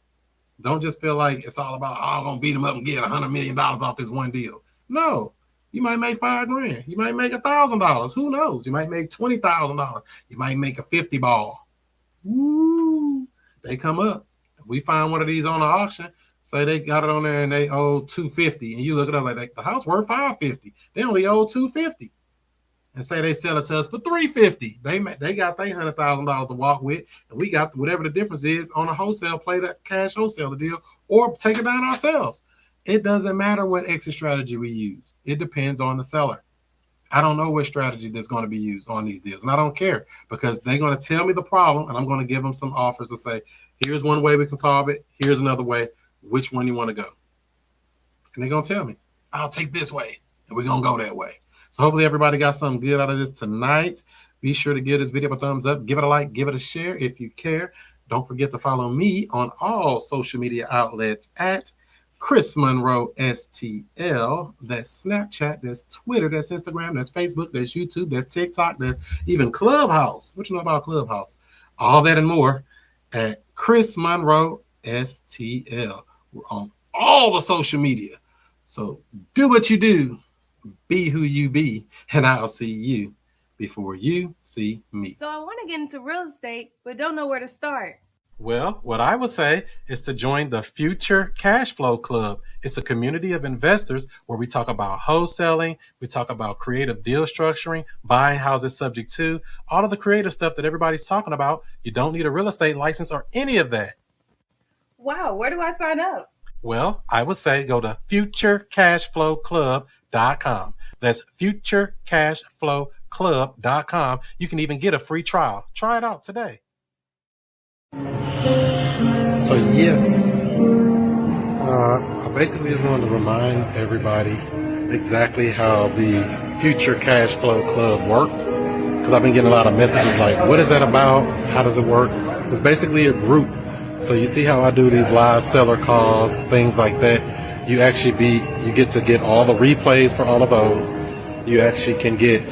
Don't just feel like it's all about, I'm going to beat them up and get $100 million off this one deal. No. You might make $5,000. You might make $1,000. Who knows? You might make $20,000. You might make a 50 ball. Woo! They come up. We find one of these on the auction. Say they got it on there and they owe $250, and you look it up like the house worth $550. They only owe $250, and say they sell it to us for $350. They got their $100,000 to walk with, and we got whatever the difference is on a wholesale play, that cash wholesale deal, or take it down ourselves. It doesn't matter what exit strategy we use. It depends on the seller. I don't know what strategy that's going to be used on these deals, and I don't care, because they're going to tell me the problem, and I'm going to give them some offers to say, here's one way we can solve it. Here's another way. Which one you want to go? And they're going to tell me, I'll take this way, and we're going to go that way. So hopefully everybody got something good out of this tonight. Be sure to give this video a thumbs up. Give it a like. Give it a share if you care. Don't forget to follow me on all social media outlets at ChrisMonroeSTL. That's Snapchat, that's Twitter, that's Instagram, that's Facebook, that's YouTube, that's TikTok, that's even Clubhouse. What you know about Clubhouse? All that and more at ChrisMonroeSTL. We're on all the social media. So do what you do, be who you be, and I'll see you before you see me. So I want to get into real estate, but don't know where to start. Well, what I would say is to join the Future Cash Flow Club. It's a community of investors where we talk about wholesaling, we talk about creative deal structuring, buying houses subject to, all of the creative stuff that everybody's talking about. You don't need a real estate license or any of that. Wow, where do I sign up? Well, I would say go to futurecashflowclub.com. That's futurecashflowclub.com. You can even get a free trial. Try it out today. So yes, I basically just wanted to remind everybody exactly how the Future Cash Flow Club works, because I've been getting a lot of messages like, what is that about? How does it work? It's basically a group. So you see how I do these live seller calls, things like that. You get to get all the replays for all of those. You actually can get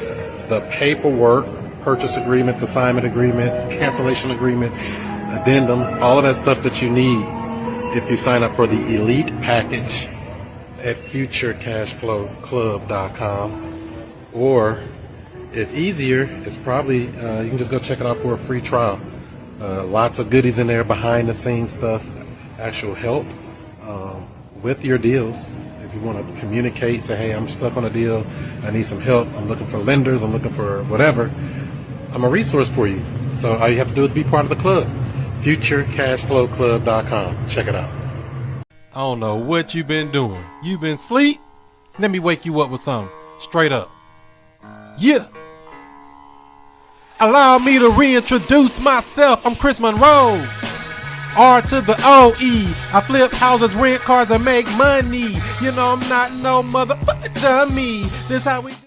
the paperwork, purchase agreements, assignment agreements, cancellation agreements, addendums, all of that stuff that you need if you sign up for the elite package at futurecashflowclub.com. Or if easier, it's probably you can just go check it out for a free trial. Lots of goodies in there, behind the scenes stuff, actual help with your deals. If you want to communicate, say, hey, I'm stuck on a deal, I need some help, I'm looking for lenders, I'm looking for whatever, I'm a resource for you. So all you have to do is be part of the club. futurecashflowclub.com. Check it out. I don't know what you've been doing. You've been asleep? Let me wake you up with something. Straight up. Yeah. Allow me to reintroduce myself. I'm Chris Monroe. R to the O-E. I flip houses, rent cars, and make money. You know I'm not no motherfucker dummy. This how we do.